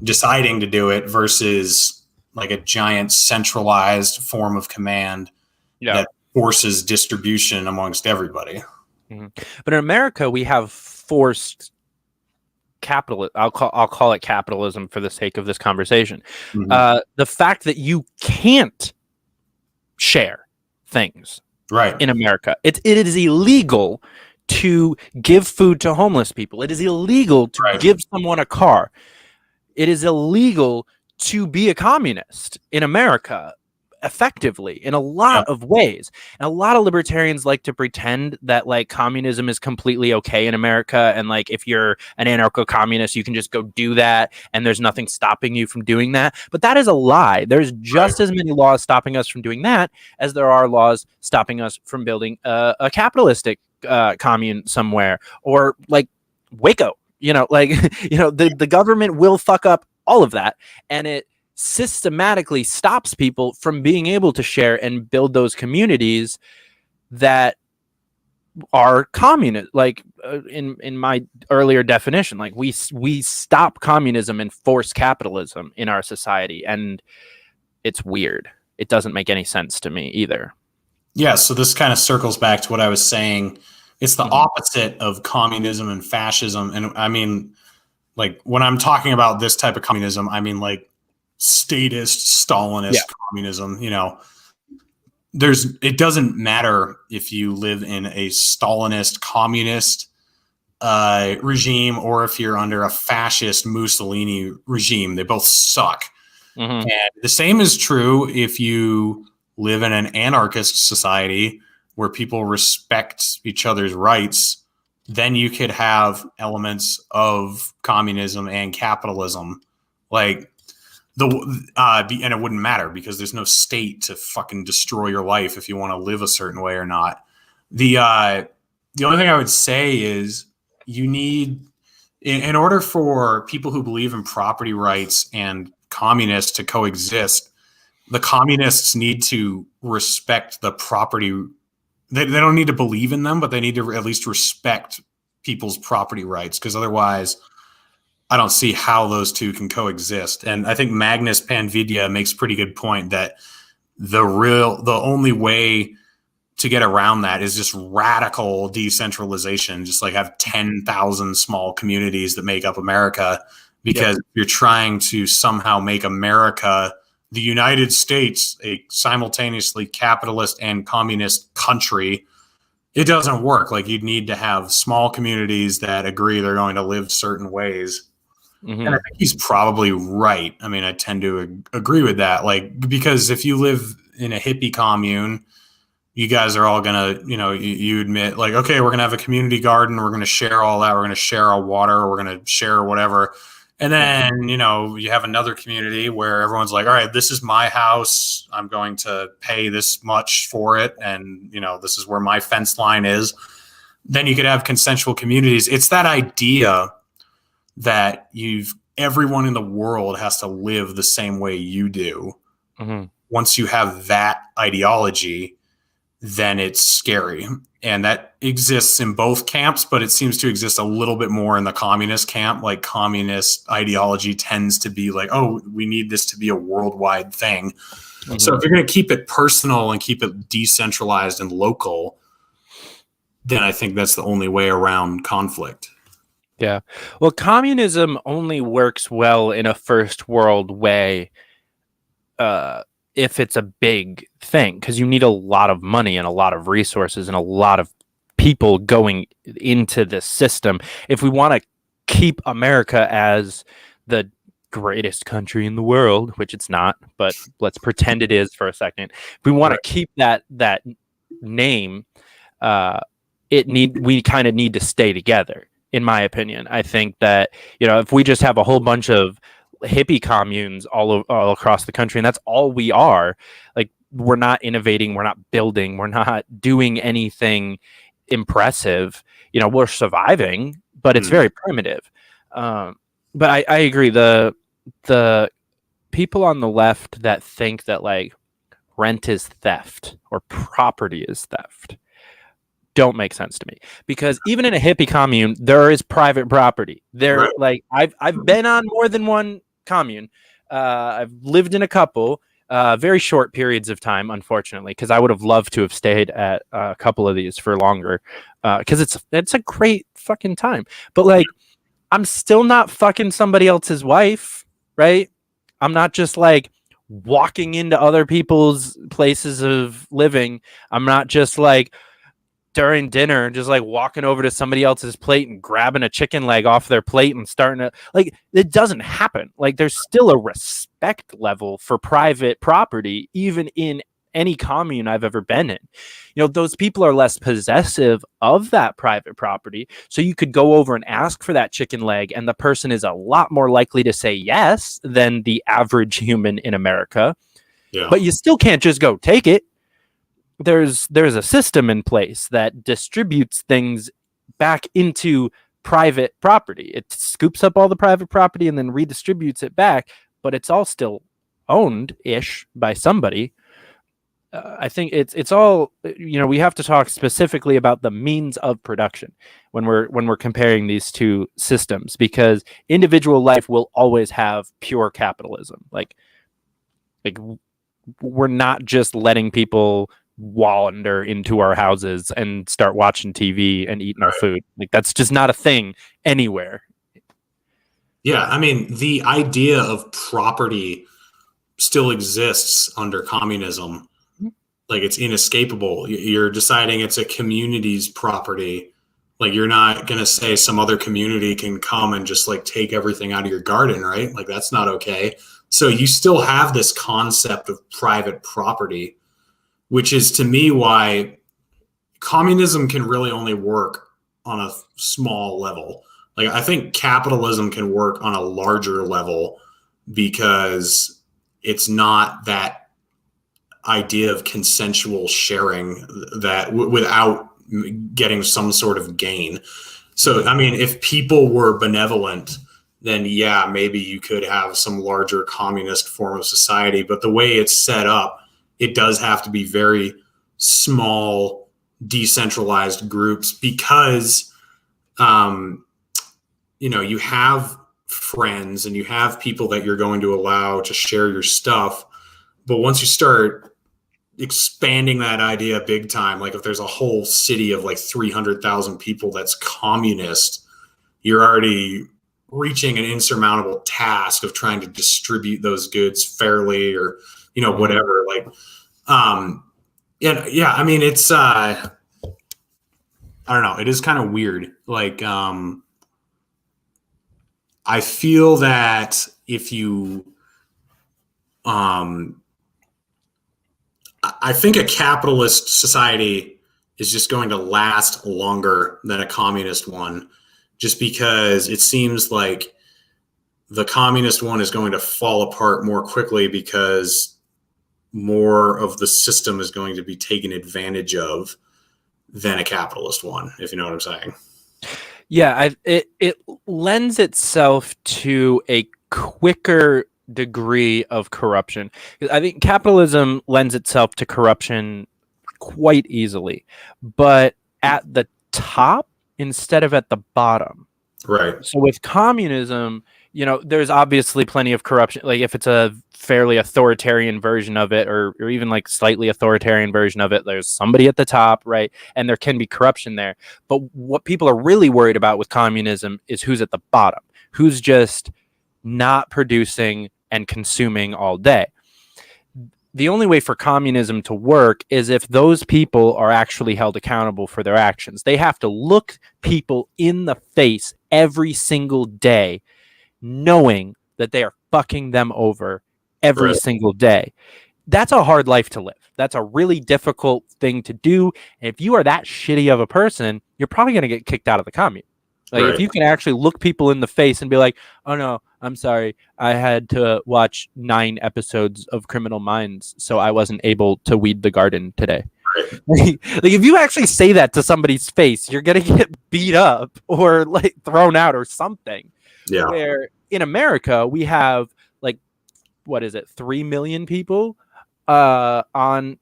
deciding to do it versus like a giant centralized form of command that forces distribution amongst everybody. Mm-hmm. But in America, we have forced capital. I'll call it capitalism for the sake of this conversation. Mm-hmm. The fact that you can't share things Right. in America, it is illegal to give food to homeless people. It is illegal to give someone a car. It is illegal to be a communist in America effectively in a lot of ways. And a lot of libertarians like to pretend that like communism is completely okay in America. And like, if you're an anarcho-communist, you can just go do that. And there's nothing stopping you from doing that. But that is a lie. There's just as many laws stopping us from doing that as there are laws stopping us from building a capitalistic commune somewhere, or like Waco, the government will fuck up all of that. And it systematically stops people from being able to share and build those communities that are communist. Like in my earlier definition, like we stop communism and force capitalism in our society, and it's weird. It doesn't make any sense to me either. Yeah, so this kind of circles back to what I was saying. It's the opposite of communism and fascism. And I mean, like when I'm talking about this type of communism, I mean like statist, Stalinist communism. It doesn't matter if you live in a Stalinist communist regime or if you're under a fascist Mussolini regime. They both suck. Mm-hmm. And the same is true if you live in an anarchist society where people respect each other's rights. Then you could have elements of communism and capitalism, like and it wouldn't matter because there's no state to fucking destroy your life if you want to live a certain way or not. The only thing I would say is you need, in order for people who believe in property rights and communists to coexist, the communists need to respect the property. They don't need to believe in them, but they need to at least respect people's property rights, because otherwise I don't see how those two can coexist. And I think Magnus Panvidya makes a pretty good point that the only way to get around that is just radical decentralization, just like have 10,000 small communities that make up America, because you're trying to somehow make America, the United States, a simultaneously capitalist and communist country. It doesn't work. Like, you'd need to have small communities that agree they're going to live certain ways. Mm-hmm. And I think he's probably right. I mean, I tend to agree with that. Like, because if you live in a hippie commune, you guys are all going to, you admit like, okay, we're going to have a community garden. We're going to share all that. We're going to share our water. We're going to share whatever. And then, you have another community where everyone's like, all right, this is my house. I'm going to pay this much for it. And, this is where my fence line is. Then you could have consensual communities. It's that idea that everyone in the world has to live the same way you do. Mm-hmm. Once you have that ideology, then it's scary. And that exists in both camps, but it seems to exist a little bit more in the communist camp. Like communist ideology tends to be like, oh, we need this to be a worldwide thing. Mm-hmm. So if you're going to keep it personal and keep it decentralized and local, then I think that's the only way around conflict. Yeah. Well, communism only works well in a first world way if it's a big thing, because you need a lot of money and a lot of resources and a lot of people going into this system. If we want to keep America as the greatest country in the world, which it's not, but let's pretend it is for a second. If we want to keep that name, we kind of need to stay together. In my opinion, I think that, if we just have a whole bunch of hippie communes all across the country, and that's all we are, like, we're not innovating, we're not building, we're not doing anything impressive. We're surviving, but it's very primitive. But I agree. The people on the left that think that like rent is theft or property is theft don't make sense to me, because even in a hippie commune there is private property there. Right. Like I've been on more than one commune. I've lived in a couple, very short periods of time, unfortunately, because I would have loved to have stayed at a couple of these for longer, because it's a great fucking time. But like, I'm still not fucking somebody else's wife, right? I'm not just like walking into other people's places of living. I'm not just like during dinner just like walking over to somebody else's plate and grabbing a chicken leg off their plate and starting to, like, it doesn't happen. Like, there's still a respect level for private property even in any commune I've ever been in. Those people are less possessive of that private property, so you could go over and ask for that chicken leg and the person is a lot more likely to say yes than the average human in America. But you still can't just go take it. There's a system in place that distributes things back into private property. It scoops up all the private property and then redistributes it back, but it's all still owned-ish by somebody. I think it's all, we have to talk specifically about the means of production when we're comparing these two systems, because individual life will always have pure capitalism. Like we're not just letting people wander into our houses and start watching TV and eating our food. Like, that's just not a thing anywhere. Yeah, I mean, the idea of property still exists under communism. Like, it's inescapable. You're deciding it's a community's property. Like, you're not going to say some other community can come and just like take everything out of your garden, right? Like, that's not okay. So you still have this concept of private property, which is, to me, why communism can really only work on a small level. Like, I think capitalism can work on a larger level because it's not that idea of consensual sharing that without getting some sort of gain. So, I mean, if people were benevolent, then yeah, maybe you could have some larger communist form of society. But the way it's set up, it does have to be very small, decentralized groups because, you have friends and you have people that you're going to allow to share your stuff. But once you start expanding that idea big time, like if there's a whole city of like 300,000 people that's communist, you're already reaching an insurmountable task of trying to distribute those goods fairly or, whatever. Like, yeah, I mean, it's, I don't know. It is kind of weird. Like, I feel that if you, I think a capitalist society is just going to last longer than a communist one, just because it seems like the communist one is going to fall apart more quickly because more of the system is going to be taken advantage of than a capitalist one, if you know what I'm saying. Yeah, it lends itself to a quicker degree of corruption. I think capitalism lends itself to corruption quite easily, but at the top instead of at the bottom. Right. So with communism, there's obviously plenty of corruption. Like if it's a fairly authoritarian version of it, or even like slightly authoritarian version of it, there's somebody at the top, right? And there can be corruption there. But what people are really worried about with communism is who's at the bottom, who's just not producing and consuming all day. The only way for communism to work is if those people are actually held accountable for their actions. They have to look people in the face every single day, knowing that they are fucking them over every single day. That's a hard life to live. That's a really difficult thing to do. And if you are that shitty of a person, you're probably going to get kicked out of the commune. Like if you can actually look people in the face and be like, oh no, I'm sorry, I had to watch 9 episodes of Criminal Minds, so I wasn't able to weed the garden today. Like if you actually say that to somebody's face, you're gonna get beat up or like thrown out or something. Yeah. Where in America we have like 3 million people on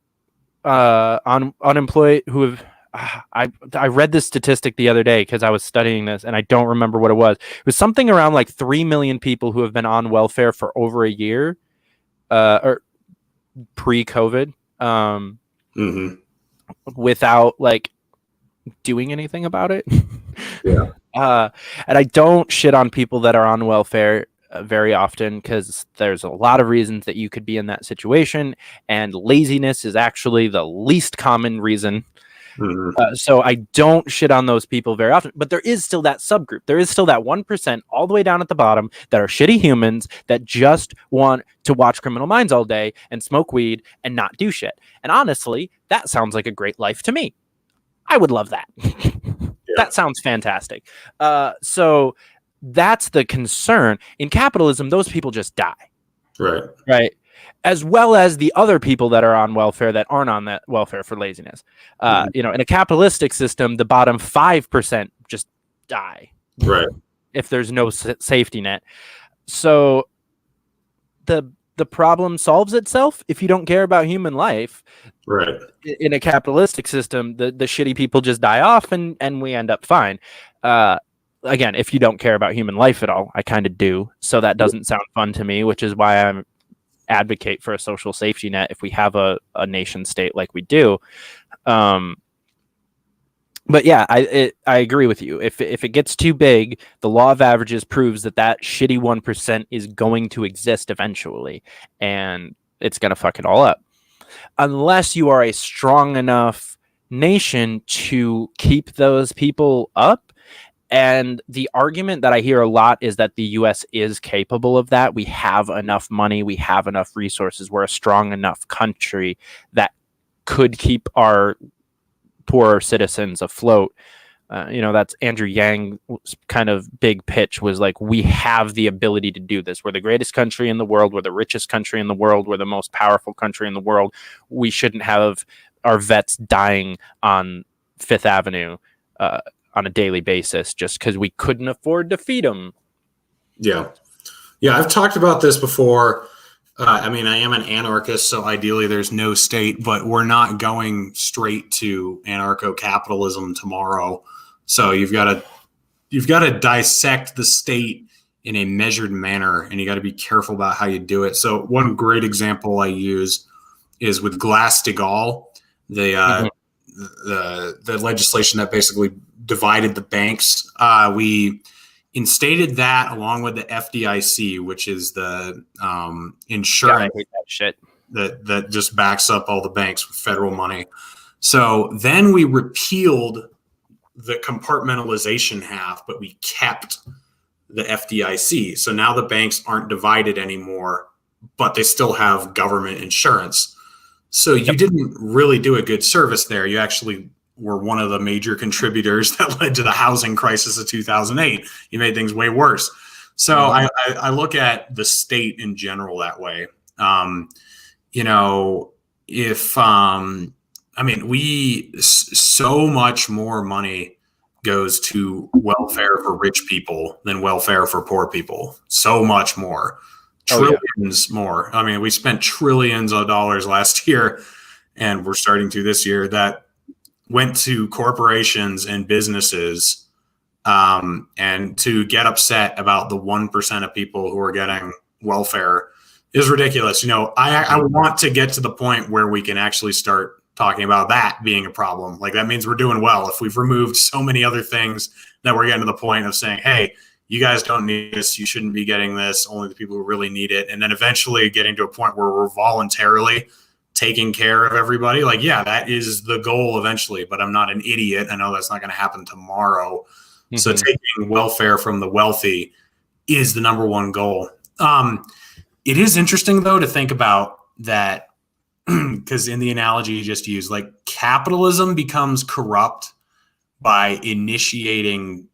unemployed who have. I read this statistic the other day because I was studying this and I don't remember what it was. It was something around like 3 million people who have been on welfare for over a year, or pre-COVID, without like doing anything about it. Yeah. And I don't shit on people that are on welfare very often because there's a lot of reasons that you could be in that situation, and laziness is actually the least common reason. So I don't shit on those people very often, but there is still that subgroup. There is still that 1% all the way down at the bottom that are shitty humans that just want to watch Criminal Minds all day and smoke weed and not do shit. And honestly, that sounds like a great life to me. I would love that. That sounds fantastic. So that's the concern. In capitalism, those people just die. Right. As well as the other people that are on welfare that aren't on that welfare for laziness. In a capitalistic system, the bottom 5% just die. Right. If there's no safety net. So the problem solves itself if you don't care about human life. Right. In a capitalistic system, the shitty people just die off and we end up fine. Again, if you don't care about human life at all, I kind of do. So that doesn't sound fun to me, which is why I'm advocate for a social safety net if we have a nation state like we do. But yeah, I agree with you. If it gets too big, the law of averages proves that shitty 1% is going to exist eventually, and it's going to fuck it all up. Unless you are a strong enough nation to keep those people up. And the argument that I hear a lot is that the U.S. is capable of that. We have enough money. We have enough resources. We're a strong enough country that could keep our poorer citizens afloat. That's Andrew Yang's kind of big pitch was like, we have the ability to do this. We're the greatest country in the world. We're the richest country in the world. We're the most powerful country in the world. We shouldn't have our vets dying on Fifth Avenue on a daily basis just because we couldn't afford to feed them. Yeah, I've talked about this before. I am an anarchist, so ideally there's no state, but we're not going straight to anarcho-capitalism tomorrow. So you've got to dissect the state in a measured manner, and you got to be careful about how you do it. So one great example I use is with Glass-Steagall, the legislation that basically divided the banks. We instated that along with the FDIC, which is the insurance that just backs up all the banks with federal money. So then we repealed the compartmentalization half, but we kept the FDIC. So now the banks aren't divided anymore, but they still have government insurance. So you didn't really do a good service there. You actually were one of the major contributors that led to the housing crisis of 2008. You made things way worse. So I look at the state in general that way. So much more money goes to welfare for rich people than welfare for poor people. So much more. Trillions more. We spent trillions of dollars last year, and we're starting to this year, that went to corporations and businesses, and to get upset about the 1% of people who are getting welfare is ridiculous. I want to get to the point where we can actually start talking about that being a problem. Like, that means we're doing well. If we've removed so many other things, that we're getting to the point of saying, hey, you guys don't need this. You shouldn't be getting this. Only the people who really need it. And then eventually getting to a point where we're voluntarily taking care of everybody. Like, yeah, that is the goal eventually, but I'm not an idiot. I know that's not going to happen tomorrow. Mm-hmm. So taking welfare from the wealthy is the number one goal. It is interesting, though, to think about that, because in the analogy you just used, like, capitalism becomes corrupt by initiating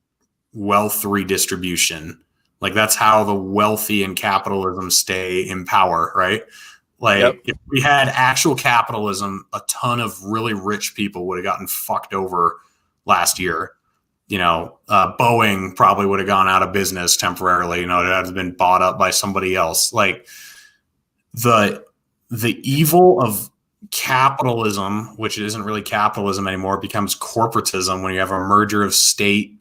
wealth redistribution. Like, that's how the wealthy in capitalism stay in power, right? Like, If we had actual capitalism, a ton of really rich people would have gotten fucked over last year. Boeing probably would have gone out of business temporarily. It would have been bought up by somebody else. Like, the evil of capitalism, which isn't really capitalism anymore, becomes corporatism when you have a merger of state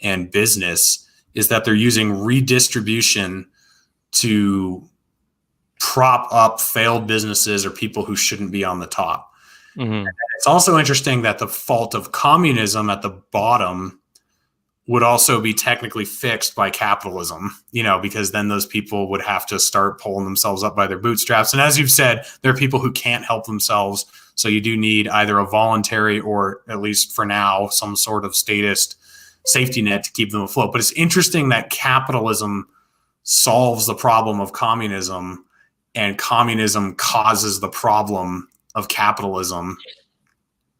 and business, is that they're using redistribution to prop up failed businesses or people who shouldn't be on the top. Mm-hmm. It's also interesting that the fault of communism at the bottom would also be technically fixed by capitalism, because then those people would have to start pulling themselves up by their bootstraps. And as you've said, there are people who can't help themselves. So you do need either a voluntary, or at least for now, some sort of statist safety net to keep them afloat. But it's interesting that capitalism solves the problem of communism, and communism causes the problem of capitalism,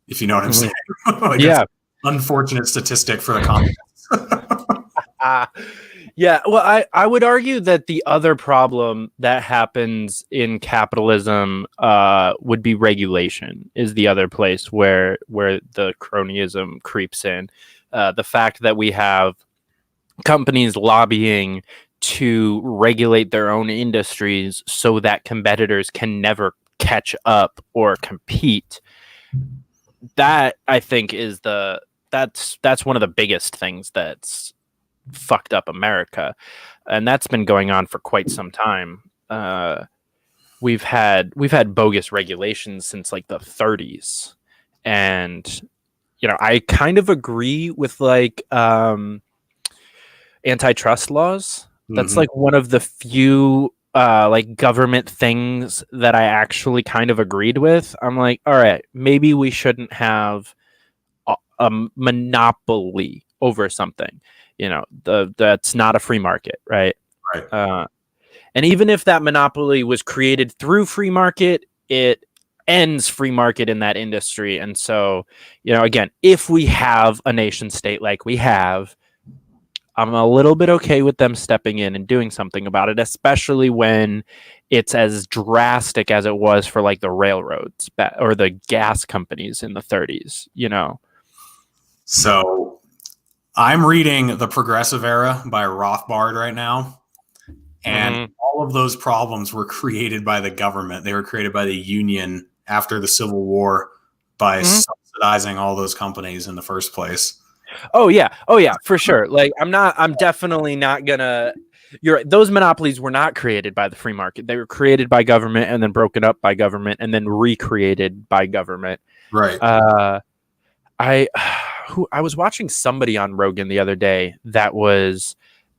if you know what I'm saying. Like, yeah. Unfortunate statistic for the communists. Yeah, well, I would argue that the other problem that happens in capitalism would be regulation, is the other place where the cronyism creeps in. The fact that we have companies lobbying to regulate their own industries so that competitors can never catch up or compete. That, I think, is that's one of the biggest things that's fucked up America, and that's been going on for quite some time. We've had bogus regulations since like the 30s, and I kind of agree with like antitrust laws. That's like one of the few like government things that I actually kind of agreed with. I'm like, all right, maybe we shouldn't have a monopoly over something. That's not a free market, right? Right. And even if that monopoly was created through free market, it ends free market in that industry. And so, again, if we have a nation state like we have, I'm a little bit okay with them stepping in and doing something about it, especially when it's as drastic as it was for like the railroads or the gas companies in the 30s, So I'm reading The Progressive Era by Rothbard right now. And all of those problems were created by the government. They were created by the Union after the Civil War by subsidizing all those companies in the first place. Oh yeah, for sure. Like, I'm definitely not gonna. You're right. Those monopolies were not created by the free market. They were created by government and then broken up by government and then recreated by government. Right. I was watching somebody on Rogan the other day that was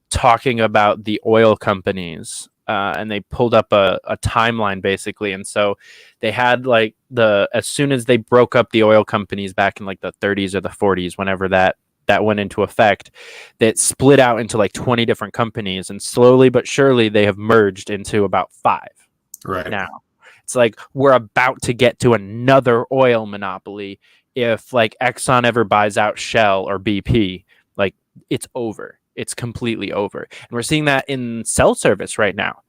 talking about the oil companies, and they pulled up a timeline basically. And so they had like as soon as they broke up the oil companies back in like the 30s or the 40s, whenever that went into effect, that split out into like 20 different companies, and slowly but surely they have merged into about 5 right now. It's like we're about to get to another oil monopoly. If like Exxon ever buys out Shell or BP, like, it's over. It's completely over. And we're seeing that in cell service right now.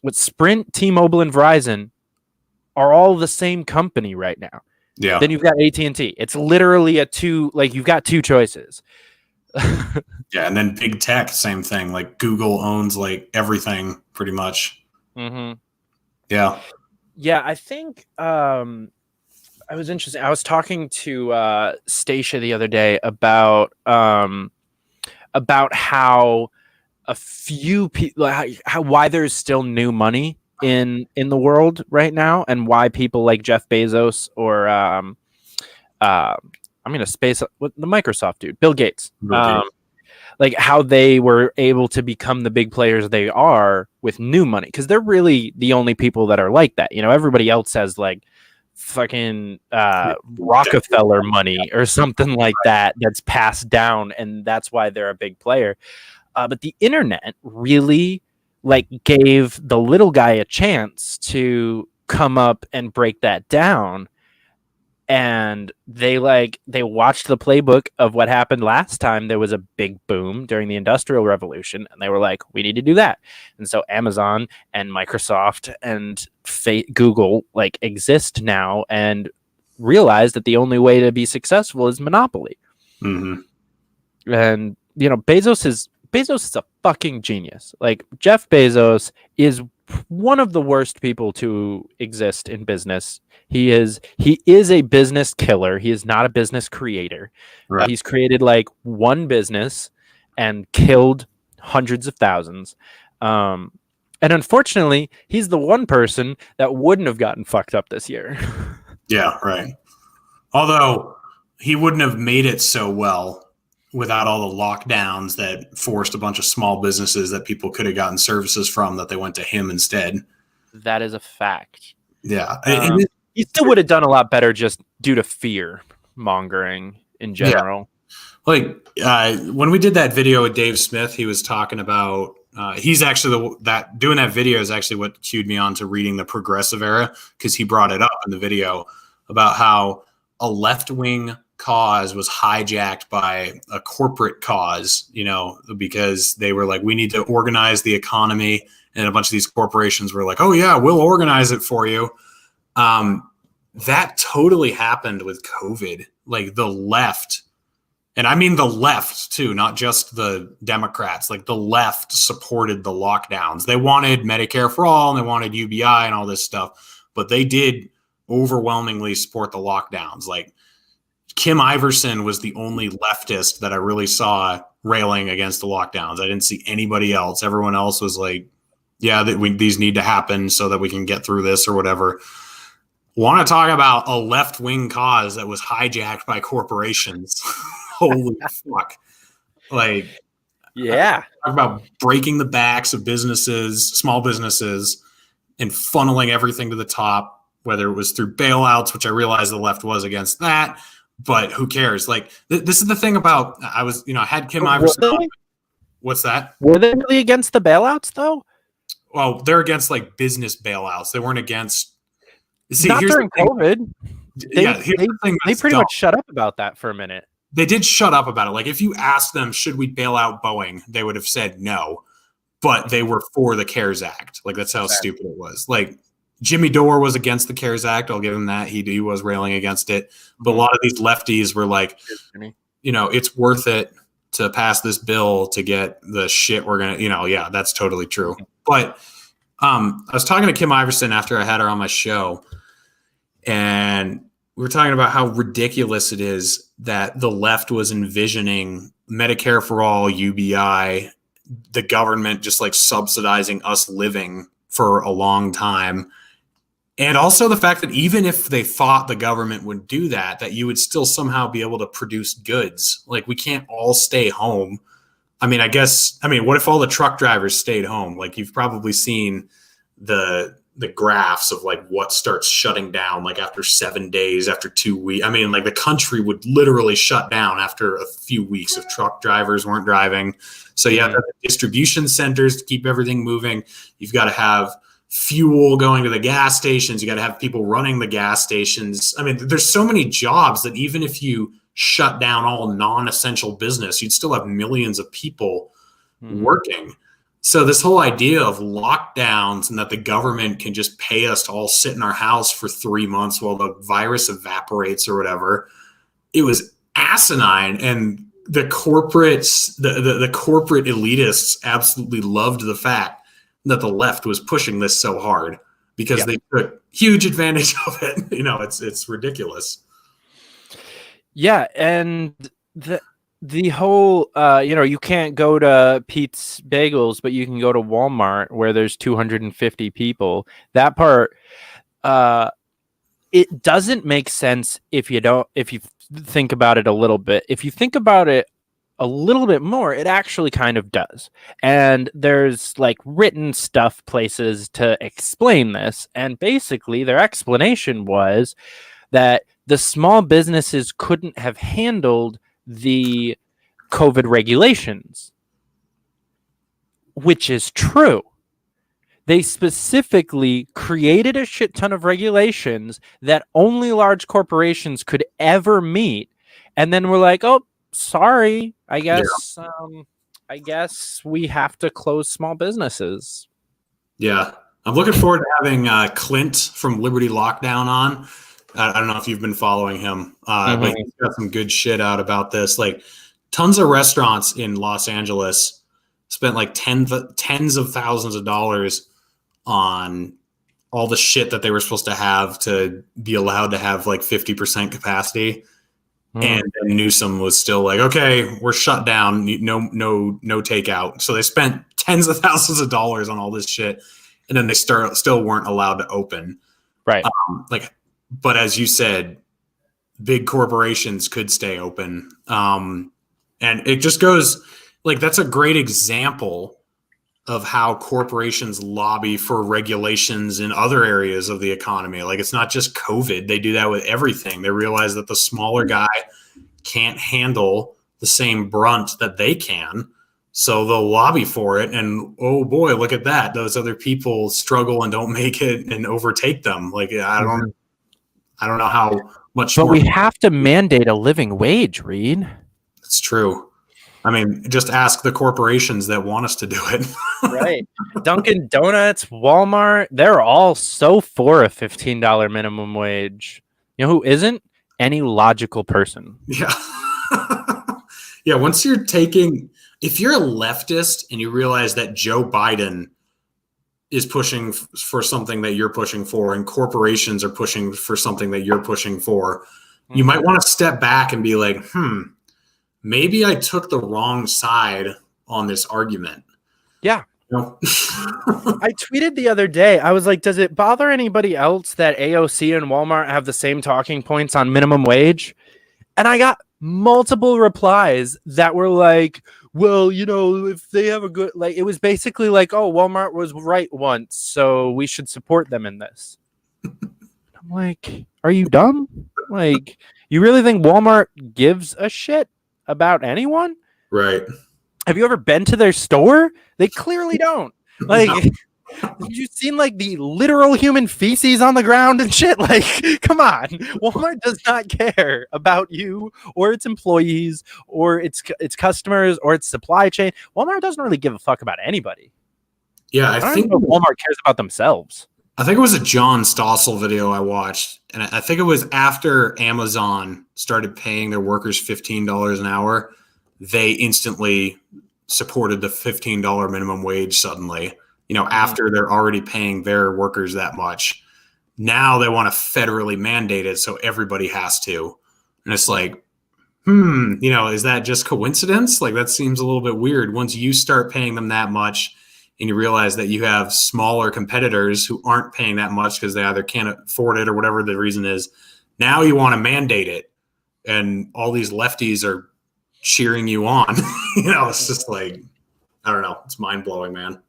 With Sprint, T-Mobile, and Verizon are all the same company right now. Yeah. Then you've got AT&T. It's literally you've got 2 choices. Yeah, and then big tech, same thing. Like Google owns like everything pretty much. Mm-hmm. Yeah. Yeah, I think I was interesting. I was talking to Stacia the other day about how a few people, how why there's still new money in the world right now, and why people like Jeff Bezos or uh, I'm gonna space what the Microsoft dude, Bill Gates, Okay. like how they were able to become the big players they are with new money, because they're really the only people that are like that. You know, everybody else has like fucking Rockefeller money or something like that that's passed down, and that's why they're a big player. But the internet really like gave the little guy a chance to come up and break that down, and they watched the playbook of what happened last time there was a big boom during the industrial revolution, and they were like, we need to do that. And so Amazon and Microsoft and Google like exist now and realize that the only way to be successful is monopoly. Mm-hmm. And you know, Bezos is a fucking genius. Like, Jeff Bezos is one of the worst people to exist in business. He is a business killer. He is not a business creator. Right. He's created like one business and killed hundreds of thousands. And unfortunately, he's the one person that wouldn't have gotten fucked up this year. Yeah, right. Although he wouldn't have made it so well without all the lockdowns that forced a bunch of small businesses that people could have gotten services from, that they went to him instead. That is a fact. Yeah. He still would have done a lot better just due to fear mongering in general. Yeah. Like when we did that video with Dave Smith, he was talking about he's actually doing that video is actually what cued me on to reading the Progressive Era, because he brought it up in the video about how a left-wing cause was hijacked by a corporate cause, you know, because they were like, we need to organize the economy, and a bunch of these corporations were like, oh yeah, we'll organize it for you. That totally happened with COVID. Like the left, and I mean the left too, not just the Democrats, like the left supported the lockdowns. They wanted Medicare for all and they wanted UBI and all this stuff, but they did overwhelmingly support the lockdowns. Like Kim Iverson was the only leftist that I really saw railing against the lockdowns. I didn't see anybody else. Everyone else was like, yeah, these need to happen so that we can get through this or whatever. Want to talk about a left-wing cause that was hijacked by corporations? Holy fuck. Like, Yeah. talk about breaking the backs of businesses, small businesses, and funneling everything to the top, whether it was through bailouts, which I realized the left was against that, but who cares? Like, this is the thing about, I had Kim Iverson on. What's that? Were they really against the bailouts, though? Well, they're against like business bailouts. They weren't against. See, not during COVID. They pretty much shut up about that for a minute. They did shut up about it. Like, if you asked them, should we bail out Boeing, they would have said no, but they were for the CARES Act. Like, that's how stupid it was. Like, Jimmy Dore was against the CARES Act. I'll give him that. He was railing against it. But a lot of these lefties were like, you know, it's worth it to pass this bill to get the shit we're going to, yeah, that's totally true. But I was talking to Kim Iverson after I had her on my show, and we were talking about how ridiculous it is that the left was envisioning Medicare for all, UBI, the government just like subsidizing us living for a long time. And also the fact that even if they thought the government would do that, that you would still somehow be able to produce goods. Like, we can't all stay home. I mean, what if all the truck drivers stayed home? Like, you've probably seen the graphs of like what starts shutting down, like after 7 days, after 2 weeks. I mean, like the country would literally shut down after a few weeks if truck drivers weren't driving. So you have to have distribution centers to keep everything moving. You've got to have fuel going to the gas stations. You got to have people running the gas stations. I mean, there's so many jobs that even if you shut down all non-essential business, you'd still have millions of people working. So this whole idea of lockdowns and that the government can just pay us to all sit in our house for 3 months while the virus evaporates or whatever, it was asinine. And the corporates, the corporate elitists absolutely loved the fact that the left was pushing this so hard. because Yep. they took huge advantage of it. It's ridiculous. Yeah, and the whole you can't go to Pete's Bagels, but you can go to Walmart where there's 250 people. That part, it doesn't make sense if you think about it a little bit. If you think about it a little bit more, it actually kind of does. And there's like written stuff places to explain this. And basically their explanation was that the small businesses couldn't have handled the COVID regulations, which is true. They specifically created a shit ton of regulations that only large corporations could ever meet. And then we're like, oh, sorry, I guess we have to close small businesses. Yeah. I'm looking forward to having Clint from Liberty Lockdown on. I don't know if you've been following him, but he's got some good shit out about this. Like, tons of restaurants in Los Angeles spent like tens of thousands of dollars on all the shit that they were supposed to have to be allowed to have like 50% capacity. And then Newsom was still like, okay, we're shut down. No takeout. So they spent tens of thousands of dollars on all this shit. And then they still weren't allowed to open. Right. But as you said, big corporations could stay open. And it just goes like, that's a great example of how corporations lobby for regulations in other areas of the economy. Like, it's not just COVID. They do that with everything. They realize that the smaller guy can't handle the same brunt that they can. So they'll lobby for it. And oh boy, look at that. Those other people struggle and don't make it and overtake them. Like, I don't know how much but more. We have to mandate a living wage, Reed. It's true. I mean, just ask the corporations that want us to do it. Right. Dunkin' Donuts, Walmart, they're all so for a $15 minimum wage. You know who isn't? Any logical person. Yeah. Yeah. If you're a leftist and you realize that Joe Biden is pushing for something that you're pushing for, and corporations are pushing for something that you're pushing for, you might want to step back and be like, maybe I took the wrong side on this argument. Yeah. I tweeted the other day, I was like, does it bother anybody else that AOC and Walmart have the same talking points on minimum wage? And I got multiple replies that were like, well, if they have a good, like, it was basically like, oh, Walmart was right once, so we should support them in this. I'm like, are you dumb? Like, you really think Walmart gives a shit about anyone? Right. Have you ever been to their store? They clearly don't. Like, have you seen like the literal human feces on the ground and shit? Like, come on. Walmart does not care about you or its employees or its customers or its supply chain. Walmart doesn't really give a fuck about anybody. Yeah, I don't know if Walmart cares about themselves. I think it was a John Stossel video I watched, and I think it was after Amazon started paying their workers $15 an hour, they instantly supported the $15 minimum wage suddenly, after they're already paying their workers that much. Now they want to federally mandate it so everybody has to. And it's like, is that just coincidence? Like, that seems a little bit weird. Once you start paying them that much, and you realize that you have smaller competitors who aren't paying that much because they either can't afford it or whatever the reason is, now you want to mandate it. And all these lefties are cheering you on. It's just like, I don't know. It's mind-blowing, man.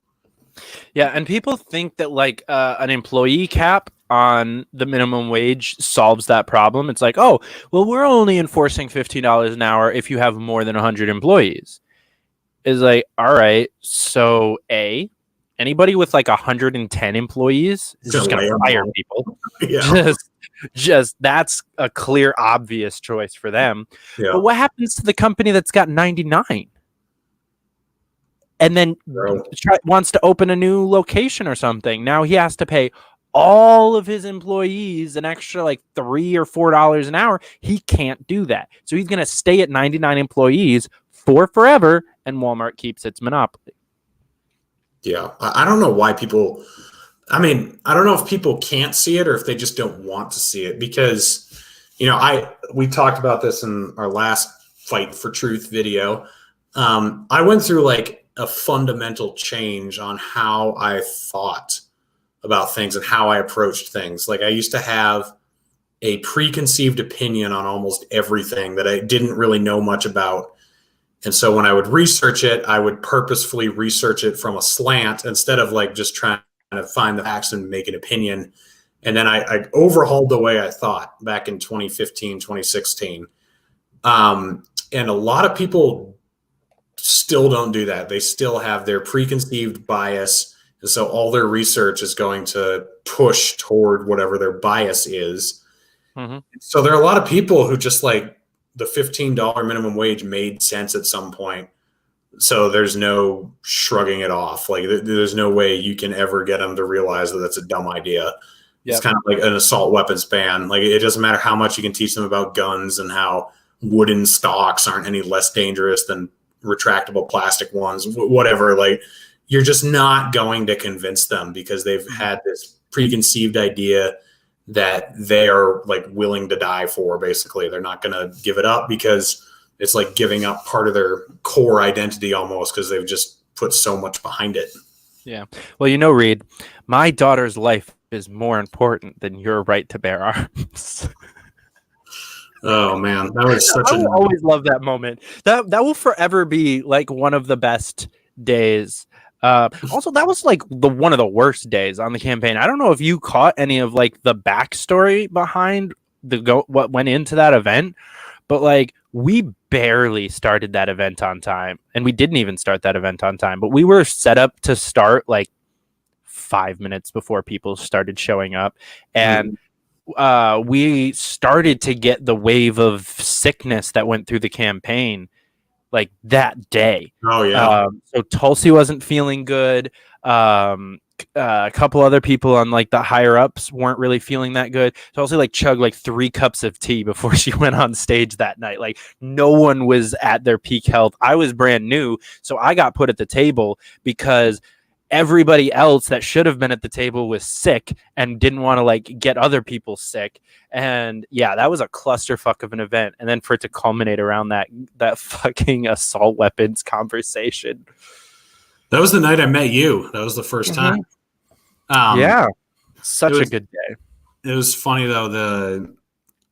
Yeah, and people think that like an employee cap on the minimum wage solves that problem. It's like, oh, well, we're only enforcing $15 an hour if you have more than 100 employees. Is like, all right, so anybody with like 110 employees is just gonna fire people. Yeah. Just that's a clear, obvious choice for them. Yeah. But what happens to the company that's got 99 and then wants to open a new location or something? Now he has to pay all of his employees an extra like $3 or $4 an hour. He can't do that, so he's gonna stay at 99 employees for forever, and Walmart keeps its monopoly. Yeah, I don't know why people I mean, I don't know if people can't see it or if they just don't want to see it because, we talked about this in our last Fight for Truth video. I went through like a fundamental change on how I thought about things and how I approached things. Like I used to have a preconceived opinion on almost everything that I didn't really know much about. And so when I would research it, I would purposefully research it from a slant instead of like just trying to find the facts and make an opinion. And then I overhauled the way I thought back in 2015, 2016. And a lot of people still don't do that. They still have their preconceived bias. And so all their research is going to push toward whatever their bias is. Mm-hmm. So there are a lot of people who just like the $15 minimum wage made sense at some point. So there's no shrugging it off. Like there's no way you can ever get them to realize that that's a dumb idea. Yep. It's kind of like an assault weapons ban. Like it doesn't matter how much you can teach them about guns and how wooden stocks aren't any less dangerous than retractable plastic ones, whatever. Like you're just not going to convince them because they've had this preconceived idea that they are like willing to die for. Basically, they're not going to give it up because it's like giving up part of their core identity almost because they've just put so much behind it. Yeah. Well, Reed, my daughter's life is more important than your right to bear arms. Oh man, that was such I will always love that moment. That will forever be like one of the best days. Also, that was like one of the worst days on the campaign. I don't know if you caught any of like the backstory behind what went into that event, but like we barely started that event on time, and we didn't even start that event on time. But we were set up to start like 5 minutes before people started showing up, and we started to get the wave of sickness that went through the campaign like that day. Oh yeah. So Tulsi wasn't feeling good. A couple other people on like the higher ups weren't really feeling that good. Tulsi like chugged like 3 cups of tea before she went on stage that night. Like no one was at their peak health. I was brand new, so I got put at the table because everybody else that should have been at the table was sick and didn't want to like get other people sick. And yeah, that was a clusterfuck of an event. And then for it to culminate around that fucking assault weapons conversation. That was the night I met you. That was the first time. Yeah. Such a good day. It was funny though.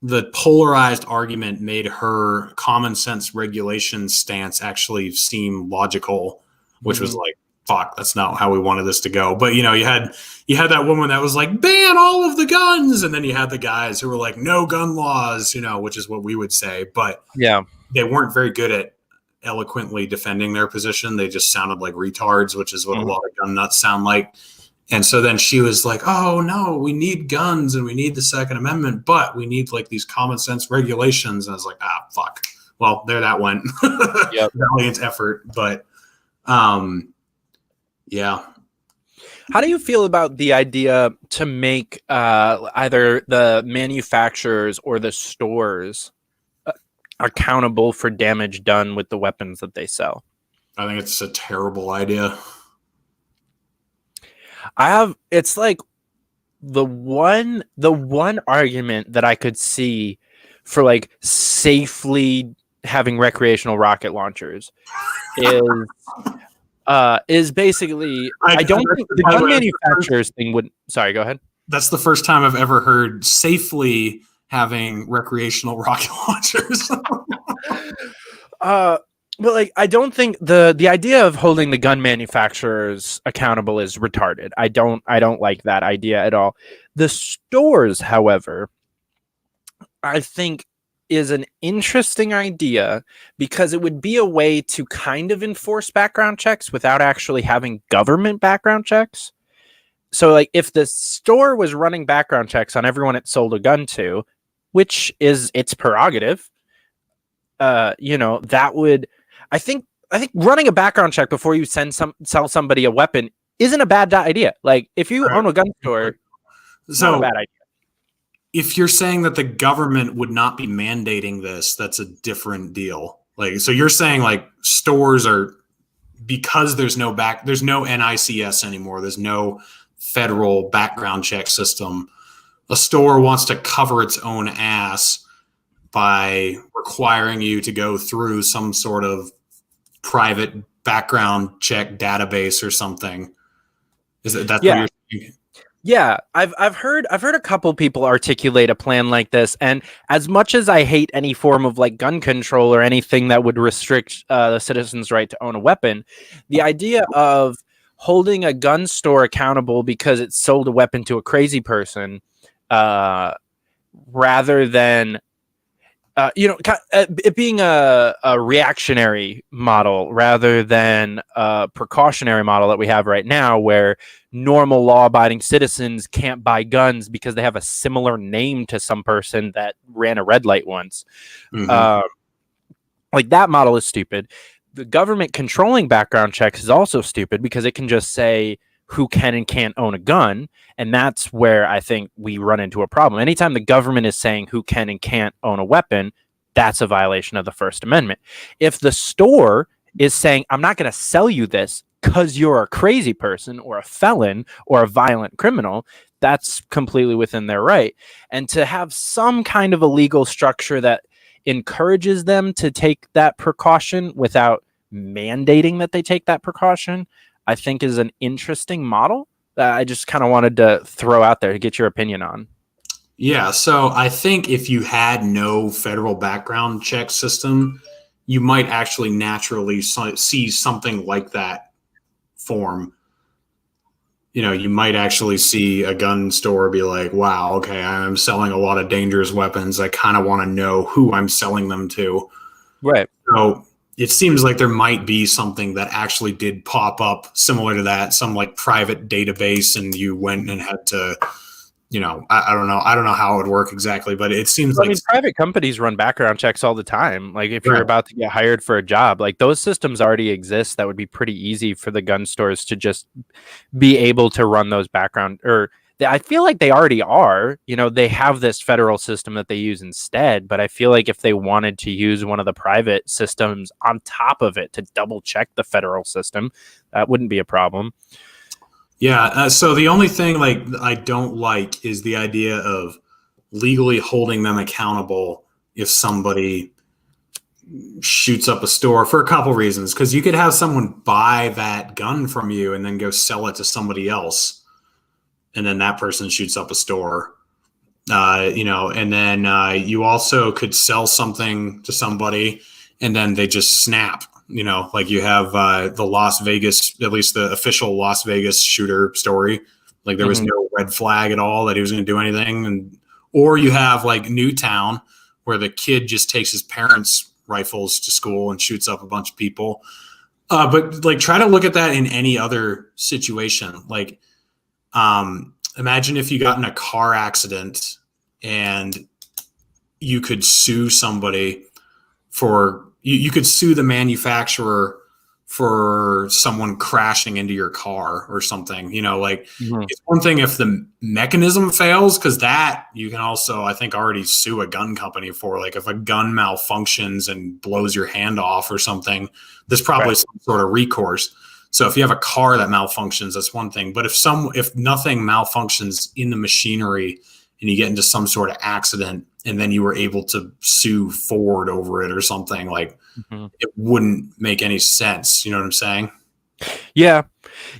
The polarized argument made her common sense regulation stance actually seem logical, which was like, fuck, that's not how we wanted this to go. But you had that woman that was like, ban all of the guns, and then you had the guys who were like, no gun laws, which is what we would say. But yeah, they weren't very good at eloquently defending their position. They just sounded like retards, which is what a lot of gun nuts sound like. And so then she was like, oh no, we need guns and we need the Second Amendment, but we need like these common sense regulations. And I was like, fuck. Well, there that went. Yep. Valiant effort. But yeah. How do you feel about the idea to make either the manufacturers or the stores accountable for damage done with the weapons that they sell? I think it's a terrible idea. It's like the one argument that I could see for like safely having recreational rocket launchers is basically I don't think the gun manufacturers thing would. Sorry, go ahead. That's the first time I've ever heard safely having recreational rocket launchers. But like, I don't think the idea of holding the gun manufacturers accountable is retarded. I don't like that idea at all. The stores, however, I think is an interesting idea because it would be a way to kind of enforce background checks without actually having government background checks. So like if the store was running background checks on everyone it sold a gun to, which is its prerogative, that would, I think running a background check before you sell somebody a weapon isn't a bad idea. Like if you own a gun store, it's not a bad idea. If you're saying that the government would not be mandating this, that's a different deal. Like, so you're saying like stores are, because there's no NICS anymore. There's no federal background check system, a store wants to cover its own ass by requiring you to go through some sort of private background check database or something. Is it that's what Yeah. you're saying? Yeah, I've heard a couple people articulate a plan like this, and as much as I hate any form of like gun control or anything that would restrict the citizen's right to own a weapon, the idea of holding a gun store accountable because it sold a weapon to a crazy person, rather than it being a reactionary model rather than a precautionary model that we have right now, where normal law-abiding citizens can't buy guns because they have a similar name to some person that ran a red light once. Mm-hmm. Like that model is stupid. The government controlling background checks is also stupid because it can just say who can and can't own a gun. And that's where I think we run into a problem. Anytime the government is saying who can and can't own a weapon, that's a violation of the First Amendment. If the store is saying, I'm not going to sell you this because you're a crazy person or a felon or a violent criminal, that's completely within their right. And to have some kind of a legal structure that encourages them to take that precaution without mandating that they take that precaution, I think is an interesting model that I just kind of wanted to throw out there to get your opinion on. Yeah, so I think if you had no federal background check system, you might actually naturally see something like that form. You might actually see a gun store be like, wow, okay, I'm selling a lot of dangerous weapons. I kind of want to know who I'm selling them to. Right. So it seems like there might be something that actually did pop up similar to that, some like private database, and you went and had to, I don't know. I don't know how it would work exactly, but it seems I like mean, private companies run background checks all the time. Like if you're right. about to get hired for a job, like those systems already exist. That would be pretty easy for the gun stores to just be able to run those background, or I feel like they already are. They have this federal system that they use instead, but I feel like if they wanted to use one of the private systems on top of it to double check the federal system, that wouldn't be a problem. Yeah. So the only thing like I don't like is the idea of legally holding them accountable if somebody shoots up a store for a couple reasons. Because you could have someone buy that gun from you and then go sell it to somebody else, and then that person shoots up a store. And then you also could sell something to somebody and then they just snap. Like you have the Las Vegas, at least the official Las Vegas shooter story. Like there was no red flag at all that he was going to do anything. Or you have like Newtown, where the kid just takes his parents' rifles to school and shoots up a bunch of people. But like try to look at that in any other situation. Like imagine if you got in a car accident and you could sue somebody for you could sue the manufacturer for someone crashing into your car or something. It's one thing if the mechanism fails, because that you can also, I think, already sue a gun company for. Like if a gun malfunctions and blows your hand off or something, there's probably some sort of recourse. So if you have a car that malfunctions, that's one thing. But if nothing malfunctions in the machinery and you get into some sort of accident and then you were able to sue Ford over it or something, like it wouldn't make any sense. You know what I'm saying? Yeah.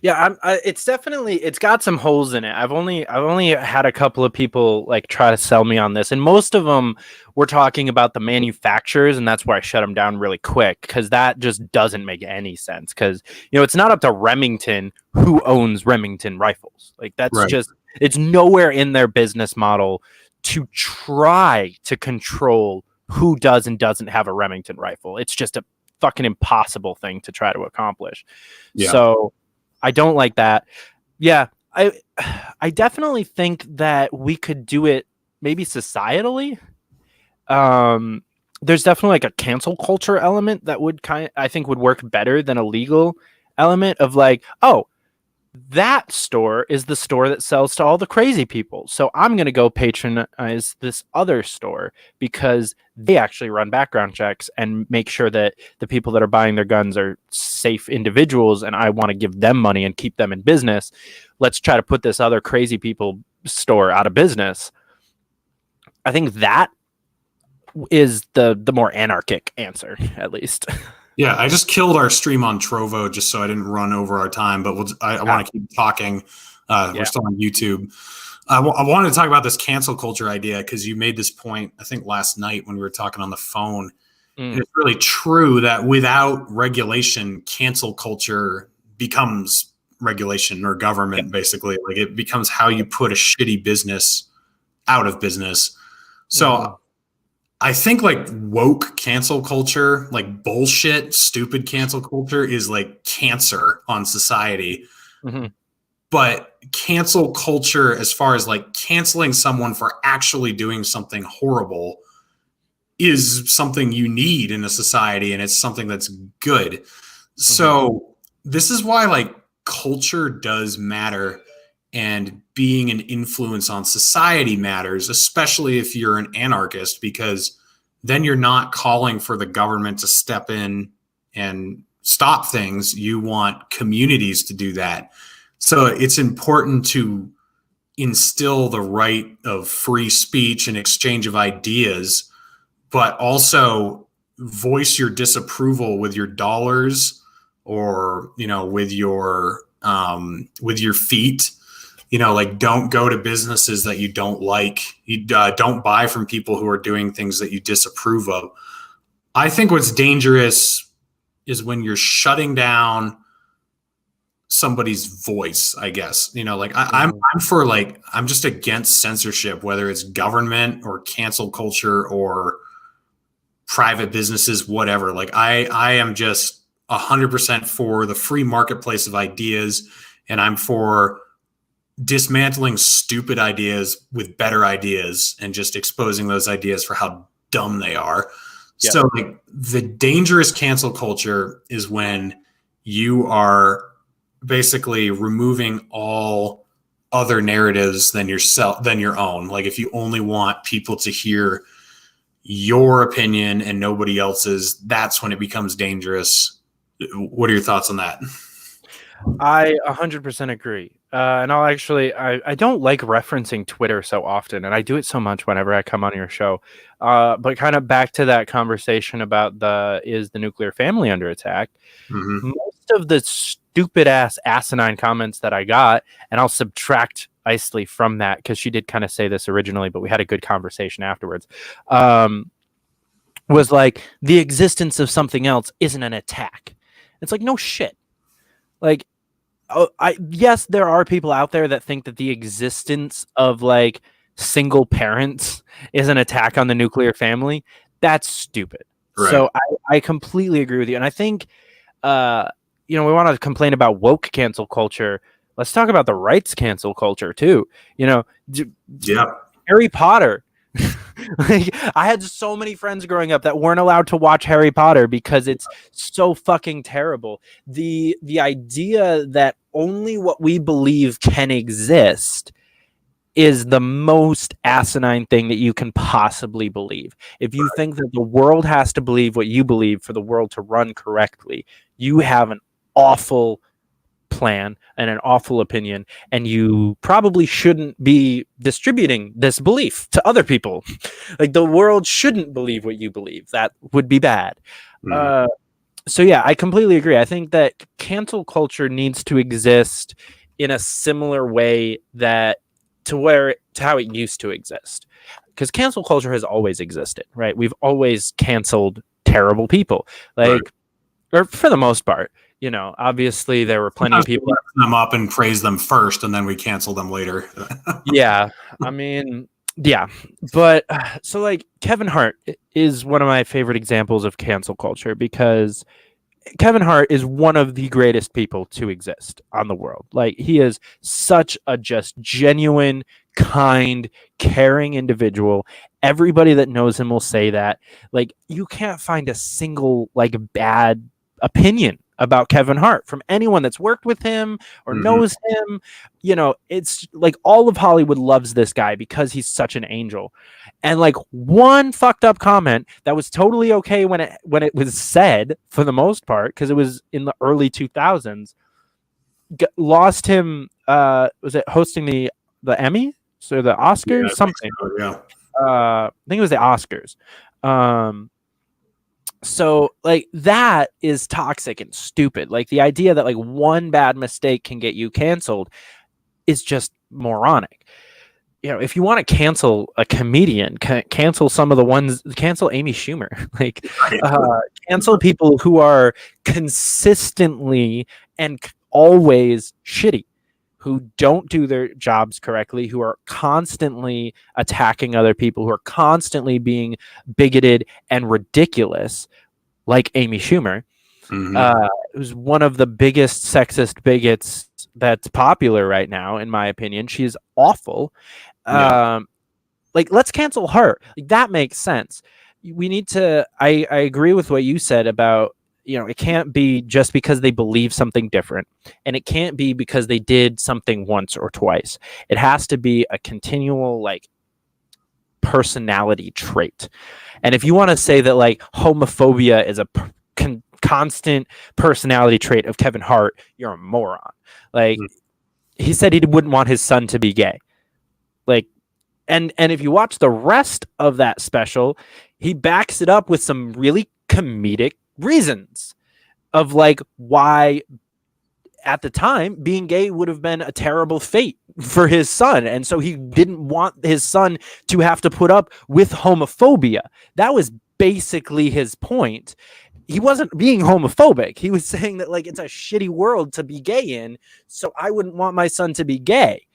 It's got some holes in it. I've only had a couple of people like try to sell me on this, and most of them were talking about the manufacturers, and that's where I shut them down really quick, because that just doesn't make any sense. Because it's not up to Remington who owns Remington rifles. Like that's Right. just, it's nowhere in their business model to try to control who does and doesn't have a Remington rifle. It's just a fucking impossible thing to try to accomplish. Yeah. So I don't like that. Yeah, I definitely think that we could do it maybe societally. There's definitely like a cancel culture element that would I think would work better than a legal element of like, oh, that store is the store that sells to all the crazy people. So I'm going to go patronize this other store because they actually run background checks and make sure that the people that are buying their guns are safe individuals and I want to give them money and keep them in business. Let's try to put this other crazy people store out of business. I think that is the more anarchic answer, at least. Yeah, I just killed our stream on Trovo just so I didn't run over our time, but I want to keep talking. We're still on YouTube. I wanted to talk about this cancel culture idea because you made this point, I think, last night when we were talking on the phone. And it's really true that without regulation, cancel culture becomes regulation or government, basically. Like it becomes how you put a shitty business out of business. So I think like woke cancel culture, like bullshit, stupid cancel culture is like cancer on society. But cancel culture, as far as like canceling someone for actually doing something horrible, is something you need in a society, and it's something that's good. So this is why like culture does matter, and being an influence on society matters, especially if you're an anarchist, because then you're not calling for the government to step in and stop things. You want communities to do that. So it's important to instill the right of free speech and exchange of ideas, but also voice your disapproval with your dollars or, with your feet. Like don't go to businesses that you don't like. You don't buy from people who are doing things that you disapprove of. I think what's dangerous is when you're shutting down somebody's voice, I guess. I'm for I'm just against censorship, whether it's government or cancel culture or private businesses, whatever. Like I am just 100% for the free marketplace of ideas, and I'm for dismantling stupid ideas with better ideas and just exposing those ideas for how dumb they are. Yep. So like the dangerous cancel culture is when you are basically removing all other narratives than your own. Like if you only want people to hear your opinion and nobody else's, that's when it becomes dangerous. What are your thoughts on that? I 100% agree. And I don't like referencing Twitter so often, and I do it so much whenever I come on your show. But kind of back to that conversation about is the nuclear family under attack? Most of the stupid ass asinine comments that I got, and I'll subtract Isley from that because she did kind of say this originally, but we had a good conversation afterwards. Was like the existence of something else isn't an attack. It's like, no shit. Like, yes, there are people out there that think that the existence of like single parents is an attack on the nuclear family. That's stupid. Right. So I completely agree with you. And I think, we want to complain about woke cancel culture. Let's talk about the rights cancel culture too. Harry Potter. Like, I had so many friends growing up that weren't allowed to watch Harry Potter because it's so fucking terrible. The idea that only what we believe can exist is the most asinine thing that you can possibly believe. If you think that the world has to believe what you believe for the world to run correctly, you have an awful plan and an awful opinion, and you probably shouldn't be distributing this belief to other people. Like, the world shouldn't believe what you believe. That would be bad. So yeah, I completely agree. I think that cancel culture needs to exist in a similar way to how it used to exist, because cancel culture has always existed, right? We've always canceled terrible people, or for the most part. Obviously there were plenty of people lift them up and praise them first, and then we cancel them later. Yeah, I mean, yeah, but so like Kevin Hart is one of my favorite examples of cancel culture, because Kevin Hart is one of the greatest people to exist on the world. Like, he is such a just genuine, kind, caring individual. Everybody that knows him will say that. Like, you can't find a single like bad opinion about Kevin Hart from anyone that's worked with him or knows him. You know, it's like all of Hollywood loves this guy because he's such an angel. And like one fucked up comment that was totally okay when it was said for the most part, because it was in the early 2000s, lost him. Was it hosting the Emmy? So the Oscars, something. I think it was the Oscars. So like that is toxic and stupid. Like the idea that like one bad mistake can get you canceled is just moronic. You know, if you want to cancel a comedian, cancel some of the ones, cancel Amy Schumer, like cancel people who are consistently and always shitty, who don't do their jobs correctly, who are constantly attacking other people, who are constantly being bigoted and ridiculous, like Amy Schumer, who's one of the biggest sexist bigots that's popular right now, in my opinion. She's awful. Like, let's cancel her. Like, that makes sense. We need to. I agree with what you said about, you know, it can't be just because they believe something different, and it can't be because they did something once or twice. It has to be a continual like personality trait. And if you want to say that like homophobia is a constant personality trait of Kevin Hart, you're a moron. Like he said he wouldn't want his son to be gay. Like, and if you watch the rest of that special, he backs it up with some really comedic reasons of like why at the time being gay would have been a terrible fate for his son, and so he didn't want his son to have to put up with homophobia. That was basically his point. He wasn't being homophobic. He was saying that like it's a shitty world to be gay in, so I wouldn't want my son to be gay.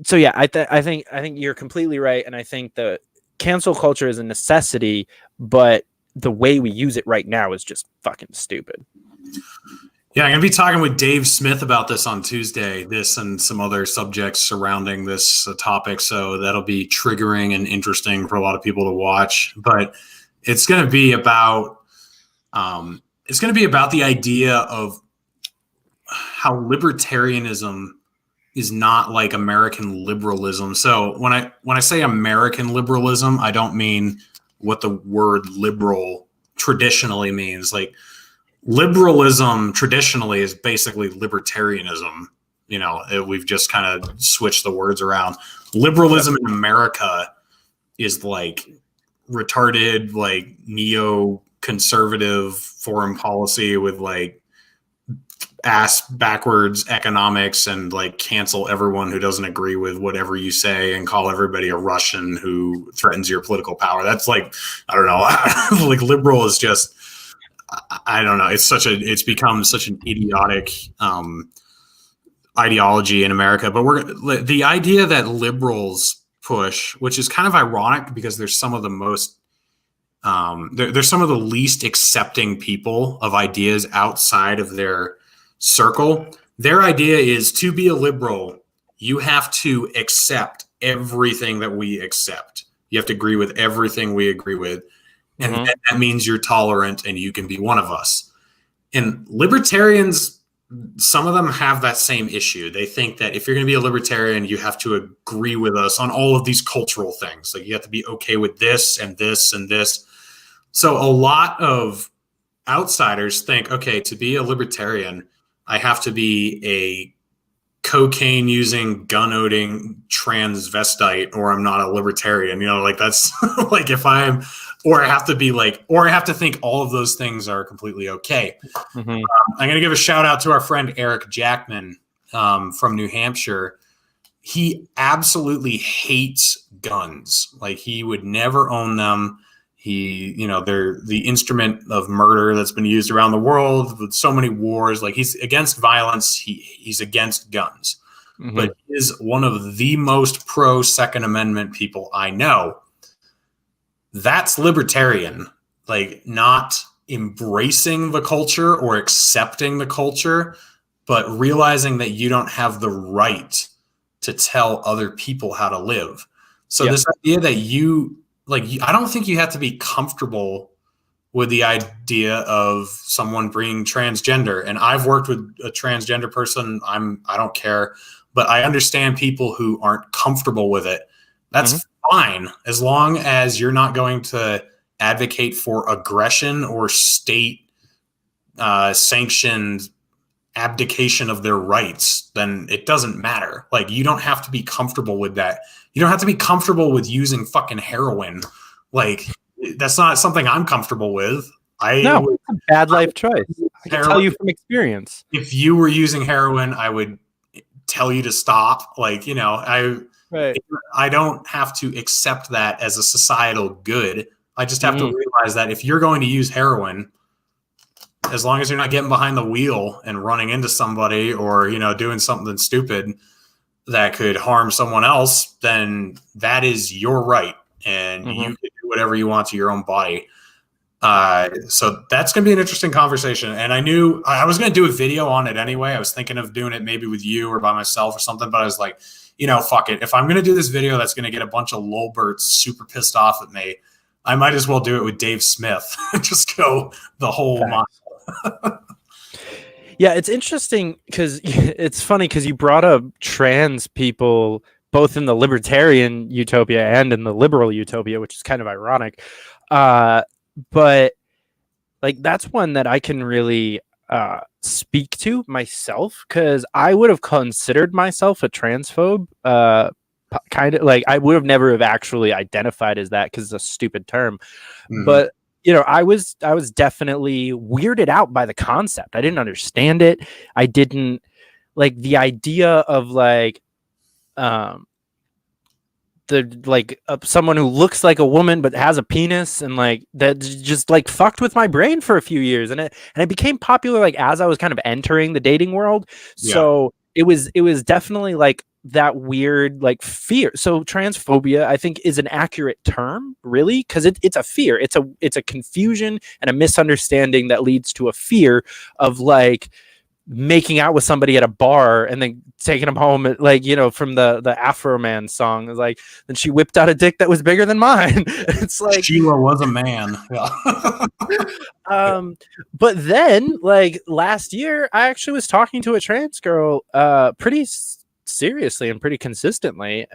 So yeah, I think you're completely right, and I think the cancel culture is a necessity, but the way we use it right now is just fucking stupid. Yeah, I'm going to be talking with Dave Smith about this on Tuesday, this and some other subjects surrounding this topic. So that'll be triggering and interesting for a lot of people to watch. But it's going to be about the idea of how libertarianism is not like American liberalism. So when I say American liberalism, I don't mean what the word liberal traditionally means. Like, liberalism traditionally is basically libertarianism. You know, we've just kind of switched the words around. Liberalism in America is like retarded, like neo-conservative foreign policy with like ass backwards economics and like cancel everyone who doesn't agree with whatever you say and call everybody a Russian who threatens your political power. That's like, I don't know, like liberal is just, I don't know. It's become such an idiotic ideology in America. But the idea that liberals push, which is kind of ironic because there's some of the most there's some of the least accepting people of ideas outside of their circle. Their idea is to be a liberal, you have to accept everything that we accept. You have to agree with everything we agree with. And that means you're tolerant and you can be one of us. And libertarians, some of them have that same issue. They think that if you're going to be a libertarian, you have to agree with us on all of these cultural things. Like you have to be okay with this and this and this. So a lot of outsiders think, okay, to be a libertarian, I have to be a cocaine using, gun owning transvestite, or I'm not a libertarian. You know, like that's like if I'm, or I have to be like, or I have to think all of those things are completely okay. I'm going to give a shout out to our friend Eric Jackman from New Hampshire. He absolutely hates guns. Like he would never own them. He, you know, they're the instrument of murder that's been used around the world with so many wars. Like he's against violence. He's against guns, but he is one of the most pro Second Amendment people I know. That's libertarian, like not embracing the culture or accepting the culture, but realizing that you don't have the right to tell other people how to live. So this idea that you, like, I don't think you have to be comfortable with the idea of someone being transgender. And I've worked with a transgender person. I don't care, but I understand people who aren't comfortable with it. That's fine, as long as you're not going to advocate for aggression or state sanctioned abdication of their rights. Then it doesn't matter. Like, you don't have to be comfortable with that. You don't have to be comfortable with using fucking heroin. Like, that's not something I'm comfortable with. No, it's a bad life choice. I can tell you from experience. If you were using heroin, I would tell you to stop. Like, I don't have to accept that as a societal good. I just have to realize that if you're going to use heroin, as long as you're not getting behind the wheel and running into somebody or, doing something stupid that could harm someone else, then that is your right. And you can do whatever you want to your own body. So that's going to be an interesting conversation. And I knew I was going to do a video on it anyway. I was thinking of doing it maybe with you or by myself or something, but I was like, fuck it. If I'm going to do this video that's going to get a bunch of lolberts super pissed off at me, I might as well do it with Dave Smith. Just go the whole mile. Yeah, it's interesting because it's funny because you brought up trans people both in the libertarian utopia and in the liberal utopia, which is kind of ironic. But like, that's one that I can really speak to myself, because I would have considered myself a transphobe. Kind of like, I would have never have actually identified as that because it's a stupid term. But I was definitely weirded out by the concept. I didn't understand it. I didn't like the idea of like someone who looks like a woman but has a penis, and like that just like fucked with my brain for a few years, and it became popular like as I was kind of entering the dating world. So it was definitely like that weird like fear. So transphobia, I think, is an accurate term, really, because it's a fear. It's a confusion and a misunderstanding that leads to a fear of like making out with somebody at a bar and then taking them home, like, from the Afro Man song. It's like, then she whipped out a dick that was bigger than mine. It's like Sheila was a man. But then like last year, I actually was talking to a trans girl pretty seriously and pretty consistently,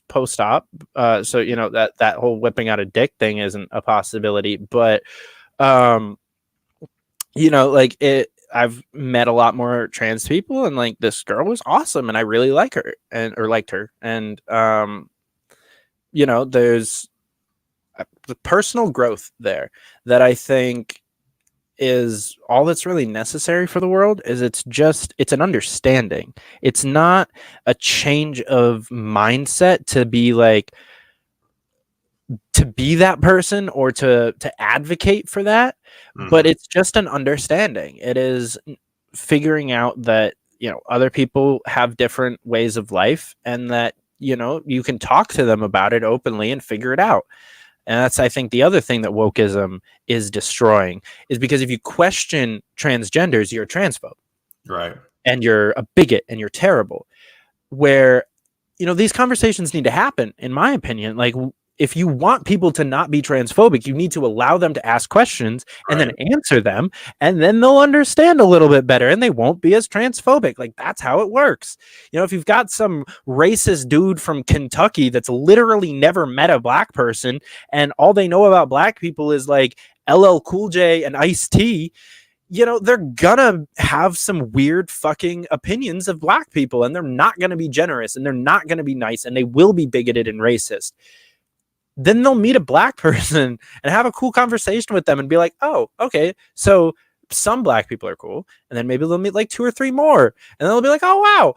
post-op. So that whole whipping out a dick thing isn't a possibility, but like I've met a lot more trans people, and like this girl was awesome, and I really like her liked her. And there's the personal growth there that I think is all that's really necessary for the world. Is it's an understanding. It's not a change of mindset to be that person or to advocate for that, but it's just an understanding. It is figuring out that other people have different ways of life, and that you can talk to them about it openly and figure it out. And that's, I think, the other thing that wokeism is destroying, is because if you question transgenders, you're a transphobe, right? And you're a bigot, and you're terrible. Where these conversations need to happen, in my opinion. Like, if you want people to not be transphobic, you need to allow them to ask questions and then answer them, and then they'll understand a little bit better and they won't be as transphobic. Like, that's how it works. If you've got some racist dude from Kentucky that's literally never met a black person, and all they know about black people is like LL Cool J and Ice-T, they're gonna have some weird fucking opinions of black people, and they're not gonna be generous, and they're not gonna be nice, and they will be bigoted and racist. Then they'll meet a black person and have a cool conversation with them and be like, oh, okay, so some black people are cool. And then maybe they'll meet like 2 or 3 more. And they'll be like, oh,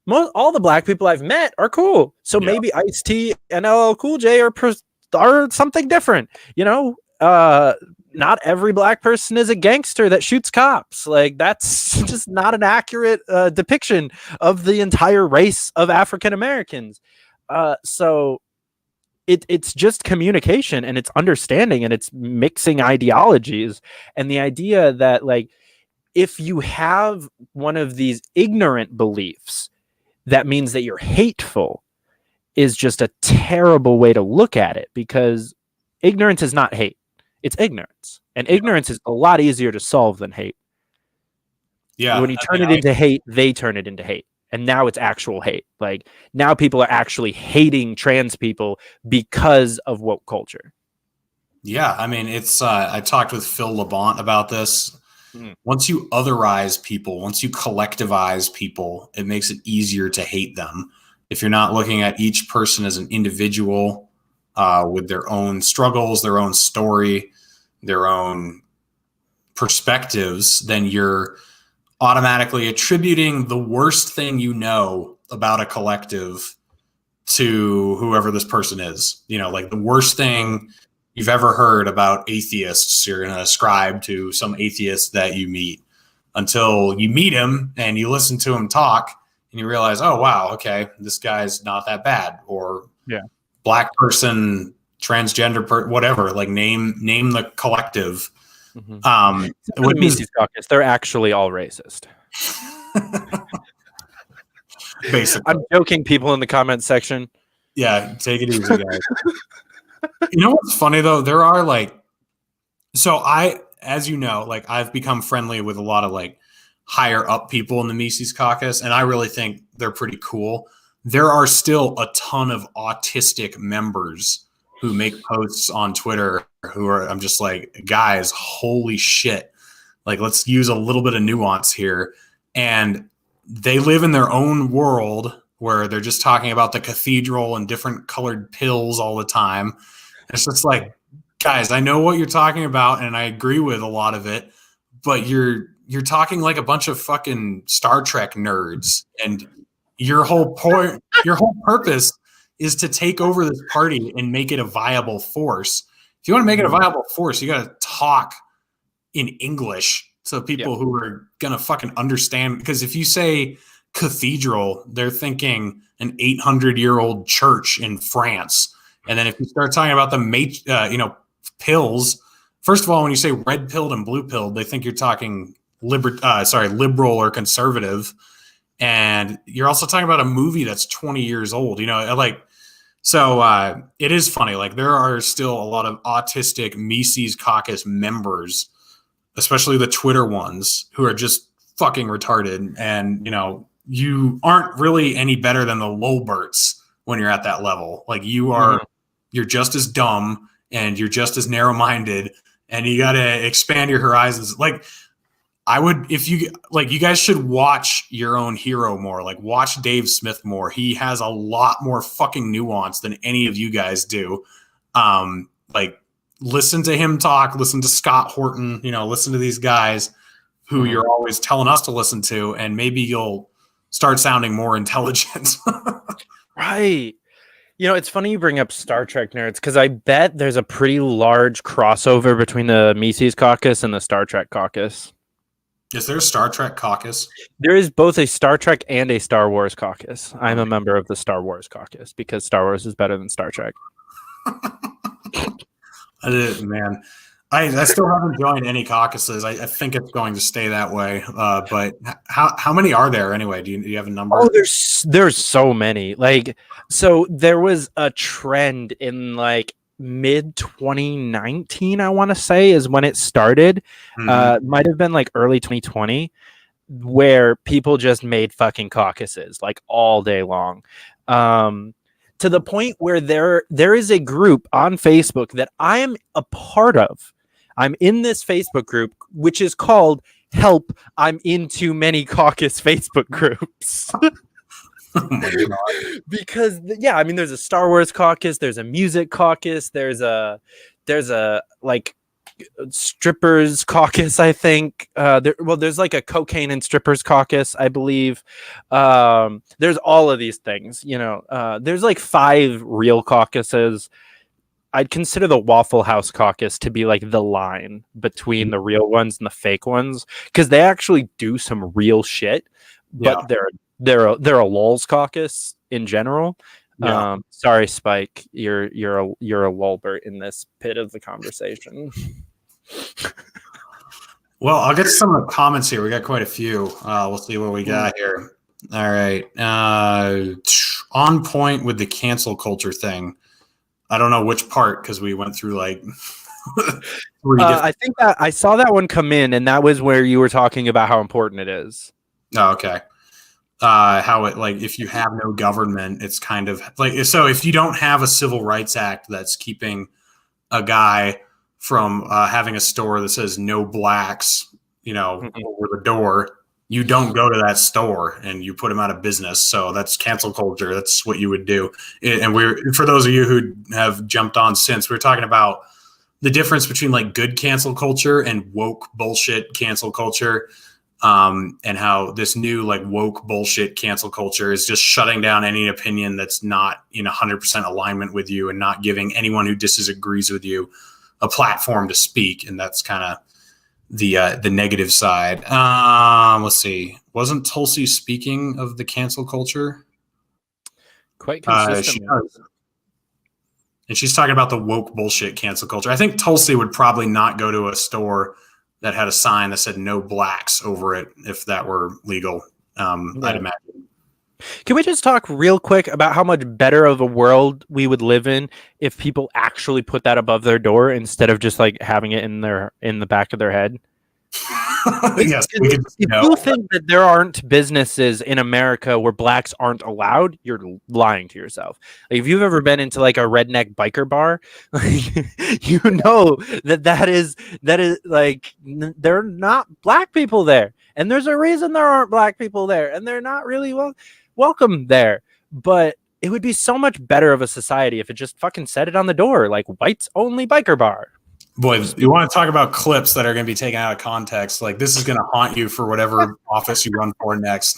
wow, all the black people I've met are cool. So maybe Ice-T and LL Cool J are something different. Not every black person is a gangster that shoots cops. Like, that's just not an accurate depiction of the entire race of African Americans. So it's just communication, and it's understanding, and it's mixing ideologies. And the idea that, like, if you have one of these ignorant beliefs, that means that you're hateful, is just a terrible way to look at it, because ignorance is not hate. It's ignorance. And ignorance is a lot easier to solve than hate. Yeah. When you turn it into hate, they turn it into hate. And now it's actual hate. Like now people are actually hating trans people because of woke culture. Yeah. I mean, it's, I talked with Phil Labonte about this. Mm. Once you otherize people, once you collectivize people, it makes it easier to hate them. If you're not looking at each person as an individual with their own struggles, their own story, their own perspectives, then you're automatically attributing the worst thing you know about a collective to whoever this person is. You know, like the worst thing you've ever heard about atheists, you're going to ascribe to some atheist that you meet until you meet him and you listen to him talk and you realize, oh, wow, okay, this guy's not that bad. Or black person, transgender, whatever, like name the collective. The Mises Caucus, they're actually all racist. Basically. I'm joking, people in the comment section. Yeah, take it easy, guys. You know what's funny though? There are like, so as you know, like I've become friendly with a lot of like higher up people in the Mises Caucus, and I really think they're pretty cool. There are still a ton of autistic members who make posts on Twitter who are, I'm just like, guys, holy shit. Like, let's use a little bit of nuance here. And they live in their own world where they're just talking about the cathedral and different colored pills all the time. And it's just like, guys, I know what you're talking about and I agree with a lot of it, but you're talking like a bunch of fucking Star Trek nerds, and your whole purpose is to take over this party and make it a viable force. If you want to make it a viable force, you got to talk in English to people who are going to fucking understand. Because if you say cathedral, they're thinking an 800-year-old church in France. And then if you start talking about the pills, first of all, when you say red pilled and blue pilled, they think you're talking liberal or conservative. And you're also talking about a movie that's 20 years old, so it is funny. Like there are still a lot of autistic Mises Caucus members, especially the Twitter ones, who are just fucking retarded. And, you aren't really any better than the Lolberts when you're at that level. Like you're just as dumb and you're just as narrow-minded, and you got to expand your horizons. Like I would, if you guys should watch your own hero more. Like watch Dave Smith more. He has a lot more fucking nuance than any of you guys do. Listen to him talk, listen to Scott Horton, listen to these guys who you're always telling us to listen to, and maybe you'll start sounding more intelligent. Right. It's funny you bring up Star Trek nerds, because I bet there's a pretty large crossover between the Mises Caucus and the Star Trek Caucus. Is there a Star Trek caucus? There is both a Star Trek and a Star Wars caucus. I'm a member of the Star Wars caucus because Star Wars is better than Star Trek. Man, I still haven't joined any caucuses. I think it's going to stay that way. But how many are there anyway? Do you have a number? Oh, there's so many. So there was a trend in mid 2019, I want to say, is when it started. Might have been early 2020, where people just made fucking caucuses all day long. To the point where there is a group on Facebook that I am a part of. I'm in this Facebook group, which is called Help, I'm in Too Many Caucus Facebook groups. Oh my God. Because there's a Star Wars caucus, there's a music caucus, there's a strippers caucus, I think. There's a cocaine and strippers caucus, I believe. There's all of these things, there's 5 real caucuses. I'd consider the Waffle House caucus to be the line between the real ones and the fake ones, because they actually do some real shit, but they're a lols caucus in general. Yeah. Sorry, Spike, you're a lolbert in this pit of the conversation. Well, I'll get to some of the comments here. We got quite a few. We'll see what we got here. All right. On point with the cancel culture thing. I don't know which part, because we went through Where you get I think that I saw that one come in, and that was where you were talking about how important it is. oh, okay. How it like if you have no government, it's kind of like so if you don't have a civil rights act that's keeping a guy from having a store that says no blacks, over the door, you don't go to that store and you put him out of business. So that's cancel culture. That's what you would do. And we're for those of you who have jumped on since, we're talking about the difference between like good cancel culture and woke bullshit cancel culture. And how this new like woke bullshit cancel culture is just shutting down any opinion that's not in 100% alignment with you and not giving anyone who disagrees with you a platform to speak. And that's kind of the negative side. Let's see. Wasn't Tulsi speaking of the cancel culture? Quite consistently. And she's talking about the woke bullshit cancel culture. I think Tulsi would probably not go to a store that had a sign that said no blacks over it if that were legal. I'd imagine. Can we just talk real quick about how much better of a world we would live in if people actually put that above their door instead of just like having it in the back of their head? Yes, if you think that there aren't businesses in America where blacks aren't allowed, you're lying to yourself. Like, if you've ever been into like a redneck biker bar, you know that is like there are not black people there, and there's a reason there aren't black people there, and they're not really welcome there. But it would be so much better of a society if it just fucking said it on the door, like whites only biker bar. Boy, you want to talk about clips that are going to be taken out of context? Like this is going to haunt you for whatever office you run for next.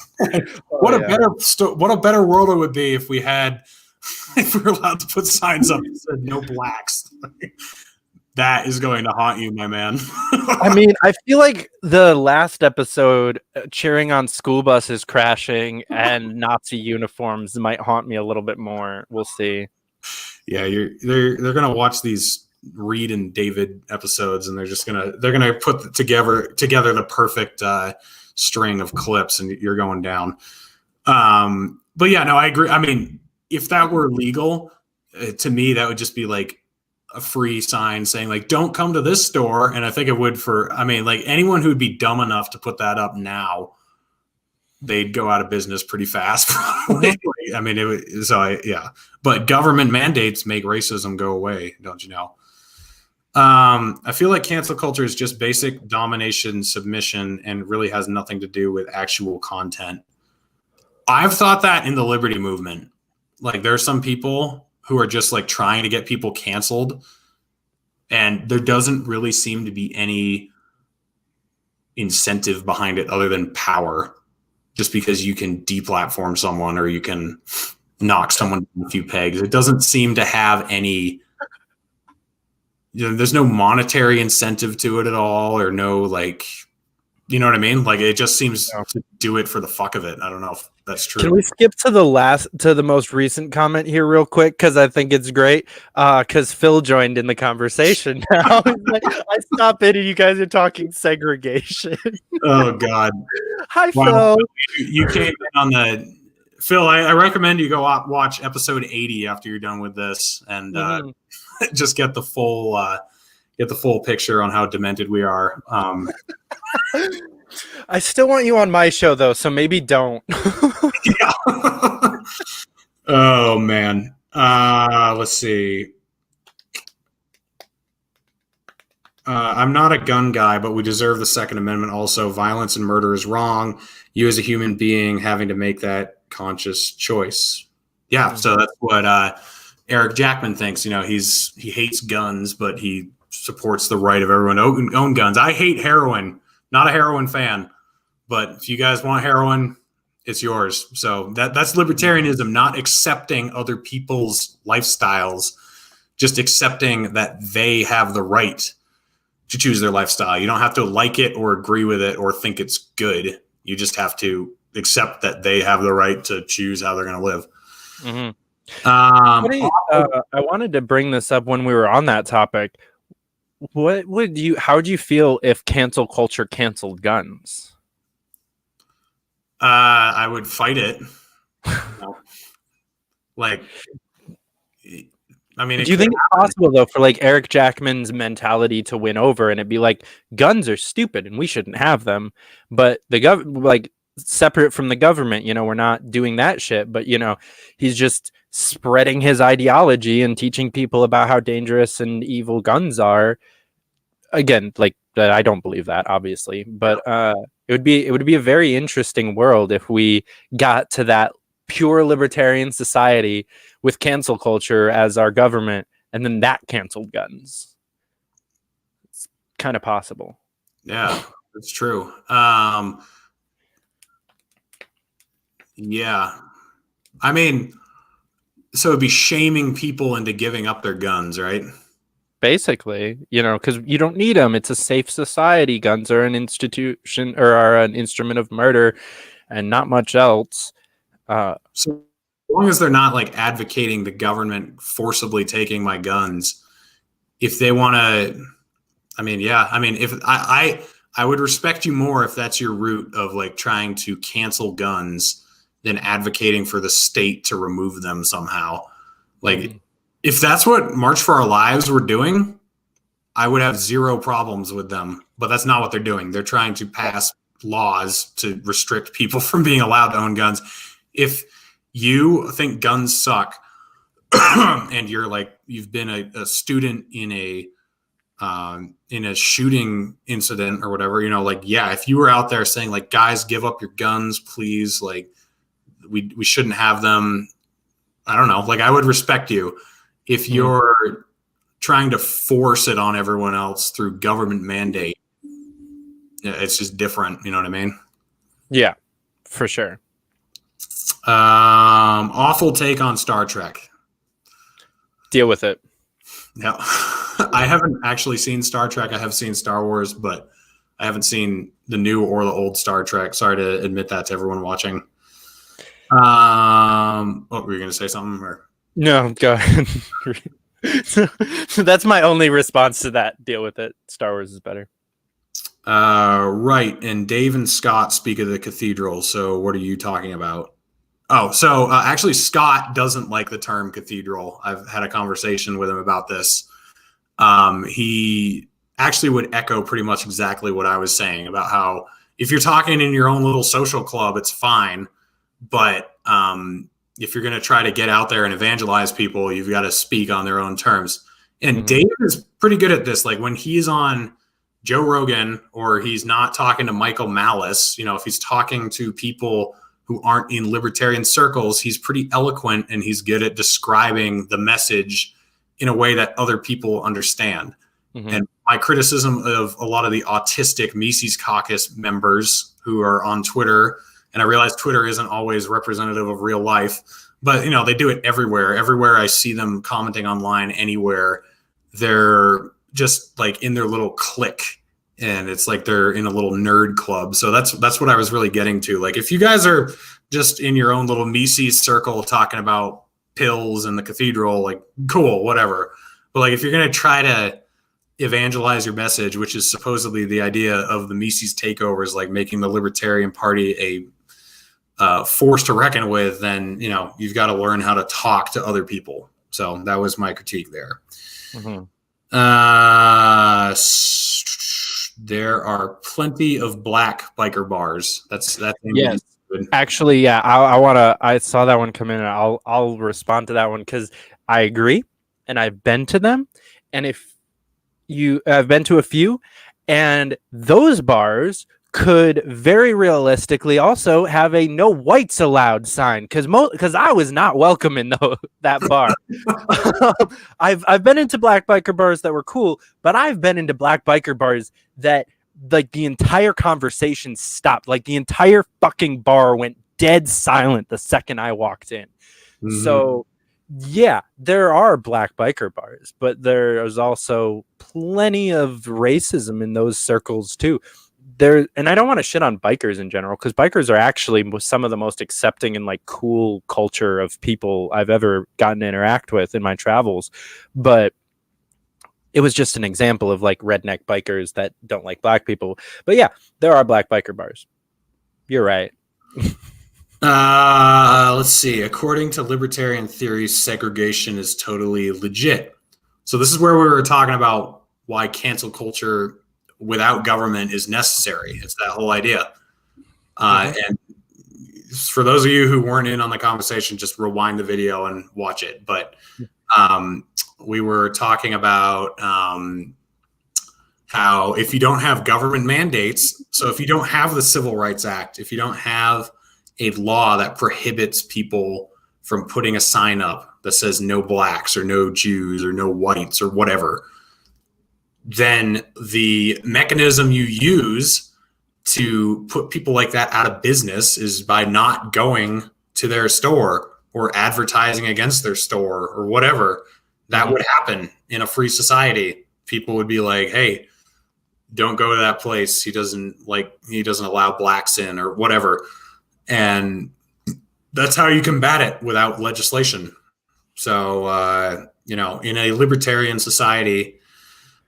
What a better world it would be if we were allowed to put signs up that said no blacks. That is going to haunt you, my man. I mean, I feel like the last episode, cheering on school buses crashing and Nazi uniforms, might haunt me a little bit more. We'll see. Yeah, they're gonna watch these Reed and David episodes, and they're gonna put together the perfect string of clips, and you're going down. But yeah, no, I agree. I mean, if that were legal, to me, that would just be like a free sign saying like, "Don't come to this store." And I think it would like anyone who would be dumb enough to put that up now, they'd go out of business pretty fast. Probably. I mean, yeah. But government mandates make racism go away, don't you know? I feel like cancel culture is just basic domination, submission, and really has nothing to do with actual content. I've thought that in the liberty movement. Like there are some people who are just like trying to get people canceled, and there doesn't really seem to be any incentive behind it other than power. Just because you can deplatform someone or you can knock someone a few pegs, it doesn't seem to have any. There's no monetary incentive to it at all, or no like, you know what I mean? Like it just seems to do it for the fuck of it. I don't know if that's true. Can we skip to the most recent comment here real quick? Because I think it's great. Because Phil joined in the conversation now. Like, I stop it and you guys are talking segregation. Oh God. Hi, Phil. You came in on the Phil. I recommend you go watch episode 80 after you're done with this, and just get the full picture on how demented we are. I still want you on my show though, so maybe don't. Yeah. Oh man. Let's see. I'm not a gun guy, but we deserve the Second Amendment. Also, violence and murder is wrong. You as a human being having to make that conscious choice. Yeah. So that's what Eric Jackman thinks. He hates guns, but he supports the right of everyone to own guns. I hate heroin. Not a heroin fan, but if you guys want heroin, it's yours. So that's libertarianism, not accepting other people's lifestyles, just accepting that they have the right to choose their lifestyle. You don't have to like it or agree with it or think it's good. You just have to accept that they have the right to choose how they're going to live. Mm-hmm. I wanted to bring this up when we were on that topic. How would you feel if cancel culture canceled guns? I would fight it. Like I mean, it Do you could think it's happen. possible though for like Eric Jackman's mentality to win over and it'd be like guns are stupid and we shouldn't have them, but the like separate from the government, we're not doing that shit, but he's just spreading his ideology and teaching people about how dangerous and evil guns are. Again, like that, I don't believe that, obviously, but it would be a very interesting world if we got to that pure libertarian society with cancel culture as our government, and then that canceled guns. It's kind of possible. Yeah, that's true. Yeah, I mean, so it'd be shaming people into giving up their guns, right? Basically, because you don't need them. It's a safe society. Guns are an institution or are an instrument of murder and not much else. So as long as they're not like advocating the government forcibly taking my guns, if they want to, I mean, yeah, I mean, if I would respect you more if that's your route of like trying to cancel guns than advocating for the state to remove them somehow. Like, if that's what March for Our Lives were doing, I would have zero problems with them. But that's not what they're doing. They're trying to pass laws to restrict people from being allowed to own guns. If you think guns suck and you're like you've been a student in a shooting incident or whatever, like, yeah, if you were out there saying like, guys, give up your guns, please, like we shouldn't have them. I don't know. Like, I would respect you. If you're trying to force it on everyone else through government mandate, it's just different. You know what I mean? Yeah, for sure. Awful take on Star Trek. Deal with it. Yeah. I haven't actually seen Star Trek. I have seen Star Wars, but I haven't seen the new or the old Star Trek. Sorry to admit that to everyone watching. What were you going to say something? Or? No, go ahead. So that's my only response to that. Deal with it. Star Wars is better. Right. And Dave and Scott speak of the cathedral. So what are you talking about? Oh, so actually, Scott doesn't like the term cathedral. I've had a conversation with him about this. He actually would echo pretty much exactly what I was saying about how if you're talking in your own little social club, it's fine. But if you're going to try to get out there and evangelize people, you've got to speak on their own terms. And Dave is pretty good at this. Like when he's on Joe Rogan or he's not talking to Michael Malice, if he's talking to people who aren't in libertarian circles, he's pretty eloquent and he's good at describing the message in a way that other people understand. And my criticism of a lot of the autistic Mises Caucus members who are on Twitter, and I realize Twitter isn't always representative of real life, but they do it everywhere. Everywhere I see them commenting online, anywhere, they're just like in their little clique, and it's like they're in a little nerd club. So that's what I was really getting to. Like, if you guys are just in your own little Mises circle talking about pills and the cathedral, like, cool, whatever. But like, if you're gonna try to evangelize your message, which is supposedly the idea of the Mises takeovers, like making the Libertarian Party a force to reckon with, then you've got to learn how to talk to other people. So that was my critique there. There are plenty of black biker bars. That's yes. Actually, yeah, I saw that one come in, and I'll respond to that one because I agree, and I've been to them, and I've been to a few, and those bars could very realistically also have a no whites allowed sign because I was not welcome in that bar. I've been into black biker bars that were cool, but I've been into black biker bars that like the entire conversation stopped. Like the entire fucking bar went dead silent the second I walked in. So yeah, there are black biker bars, but there's also plenty of racism in those circles too. And I don't want to shit on bikers in general, because bikers are actually some of the most accepting and like cool culture of people I've ever gotten to interact with in my travels. But it was just an example of like redneck bikers that don't like black people. But yeah, there are black biker bars. You're right. Let's see. According to libertarian theory, segregation is totally legit. So this is where we were talking about why cancel culture without government is necessary. It's that whole idea. And for those of you who weren't in on the conversation, just rewind the video and watch it. But we were talking about how if you don't have government mandates, so if you don't have the Civil Rights Act, if you don't have a law that prohibits people from putting a sign up that says no blacks or no Jews or no whites or whatever, then the mechanism you use to put people like that out of business is by not going to their store or advertising against their store or whatever. That would happen in a free society. People would be like, hey, don't go to that place. He doesn't allow blacks in or whatever. And that's how you combat it without legislation. So, in a libertarian society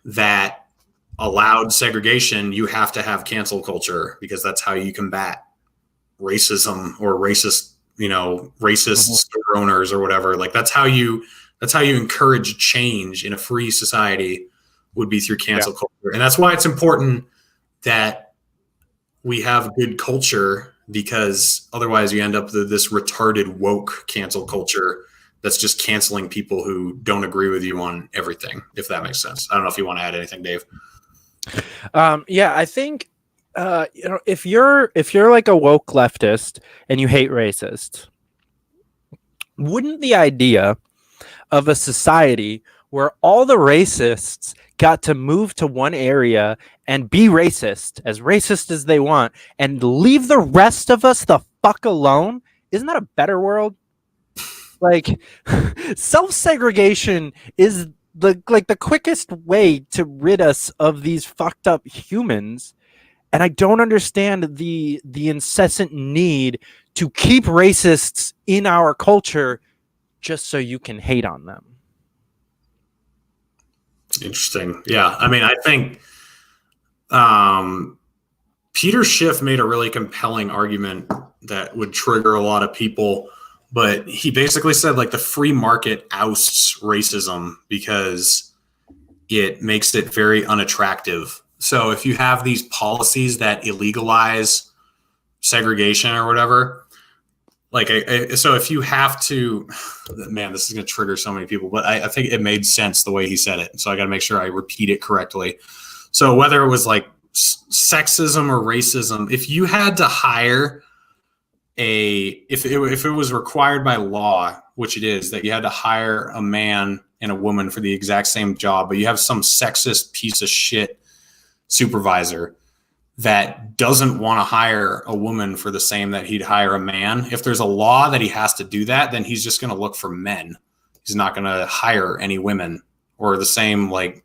that allowed segregation, you have to have cancel culture because that's how you combat racism or racist store owners or whatever. Like that's how you encourage change in a free society would be through cancel culture. And that's why it's important that we have good culture, because otherwise you end up with this retarded woke cancel culture that's just canceling people who don't agree with you on everything, if that makes sense. I don't know if you want to add anything, Dave. I think if you're like a woke leftist and you hate racists, wouldn't the idea of a society where all the racists got to move to one area and be racist as they want and leave the rest of us the fuck alone, isn't that a better world? Like, self-segregation is the quickest way to rid us of these fucked up humans, and I don't understand the incessant need to keep racists in our culture just so you can hate on them. Interesting. Yeah. I mean, I think Peter Schiff made a really compelling argument that would trigger a lot of people, but he basically said like the free market ousts racism because it makes it very unattractive. So if you have these policies that illegalize segregation or whatever, so if you have to, man, this is going to trigger so many people, but I think it made sense the way he said it. So I got to make sure I repeat it correctly. So whether it was like sexism or racism, if you had to hire if it was required by law, which it is, that you had to hire a man and a woman for the exact same job, but you have some sexist piece of shit supervisor that doesn't want to hire a woman for the same that he'd hire a man. If there's a law that he has to do that, then he's just going to look for men. He's not going to hire any women. Or the same, like,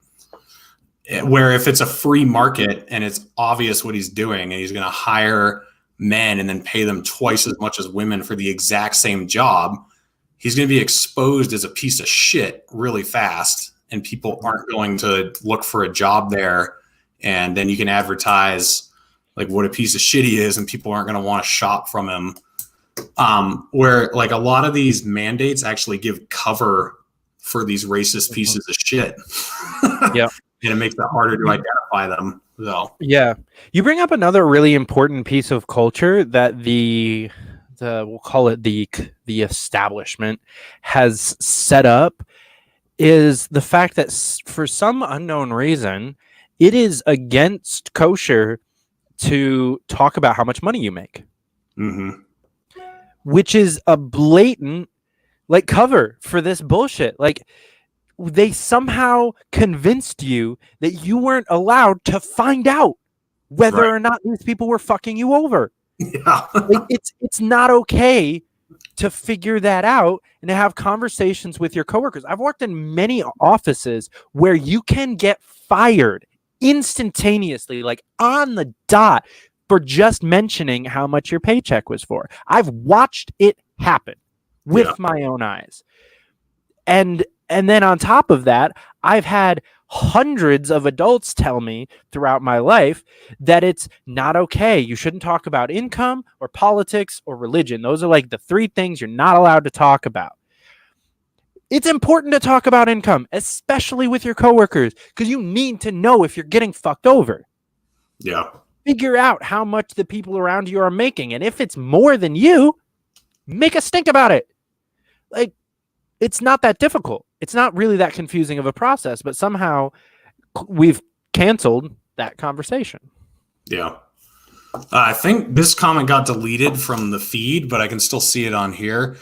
where if it's a free market and it's obvious what he's doing and he's going to hire men and then pay them twice as much as women for the exact same job, he's going to be exposed as a piece of shit really fast, and people aren't going to look for a job there. And then you can advertise like what a piece of shit he is, and people aren't going to want to shop from him. Where like a lot of these mandates actually give cover for these racist pieces of shit. Yeah. And it makes it harder to identify them. So yeah, you bring up another really important piece of culture that we'll call it the establishment has set up, is the fact that for some unknown reason, it is against kosher to talk about how much money you make, which is a blatant like cover for this bullshit. Like, they somehow convinced you that you weren't allowed to find out whether or not these people were fucking you over. Yeah. Like, it's not okay to figure that out and to have conversations with your coworkers. I've worked in many offices where you can get fired instantaneously, like on the dot, for just mentioning how much your paycheck was for. I've watched it happen with my own eyes. And then on top of that, I've had hundreds of adults tell me throughout my life that it's not okay. You shouldn't talk about income or politics or religion. Those are like the three things you're not allowed to talk about. It's important to talk about income, especially with your coworkers, because you need to know if you're getting fucked over. Yeah. Figure out how much the people around you are making. And if it's more than you, make a stink about it. Like, it's not that difficult. It's not really that confusing of a process, but somehow we've canceled that conversation. Yeah. I think this comment got deleted from the feed, but I can still see it on here.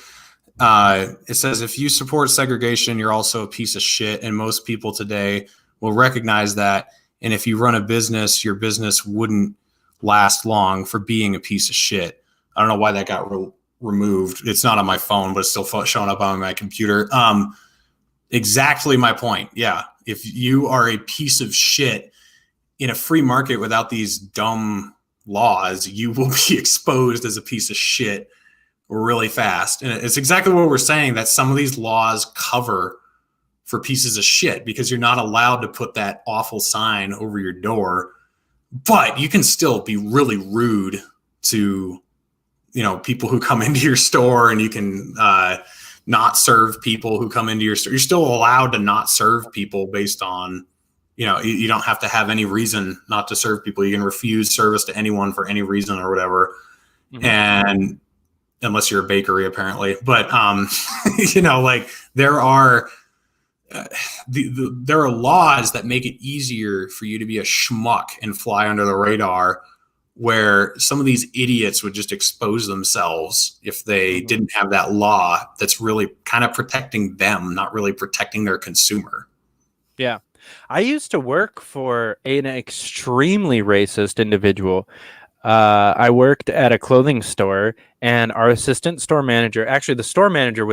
It says, if you support segregation, you're also a piece of shit. And most people today will recognize that. And if you run a business, your business wouldn't last long for being a piece of shit. I don't know why that got removed. It's not on my phone, but it's still showing up on my computer. Exactly my point. Yeah. If you are a piece of shit in a free market without these dumb laws, you will be exposed as a piece of shit really fast. And it's exactly what we're saying, that some of these laws cover for pieces of shit because you're not allowed to put that awful sign over your door, but you can still be really rude to, people who come into your store, and you can not serve people who come into your store. You're still allowed to not serve people based on, you don't have to have any reason not to serve people. You can refuse service to anyone for any reason or whatever. Mm-hmm. And unless you're a bakery, apparently. But, there are there are laws that make it easier for you to be a schmuck and fly under the radar, where some of these idiots would just expose themselves if they didn't have that law that's really kind of protecting them, not really protecting their consumer. Yeah. I used to work for an extremely racist individual. I worked at a clothing store, and our assistant store manager, actually the store manager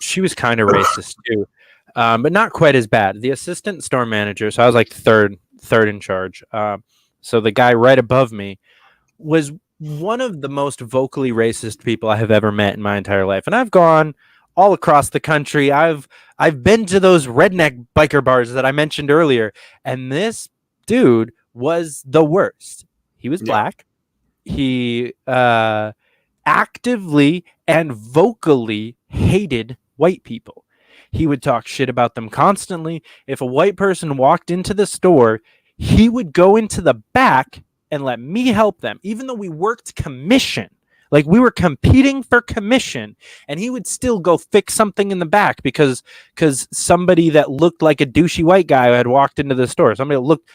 she was kind of racist too, but not quite as bad. The assistant store manager, so I was like third in charge. So the guy right above me was one of the most vocally racist people I have ever met in my entire life. And I've gone all across the country. I've been to those redneck biker bars that I mentioned earlier, and this dude was the worst. He was black. He actively and vocally hated white people. He would talk shit about them constantly. If a white person walked into the store, he would go into the back and let me help them, even though we worked commission. Like, we were competing for commission, and he would still go fix something in the back because somebody that looked like a douchey white guy had walked into the store. Somebody that looked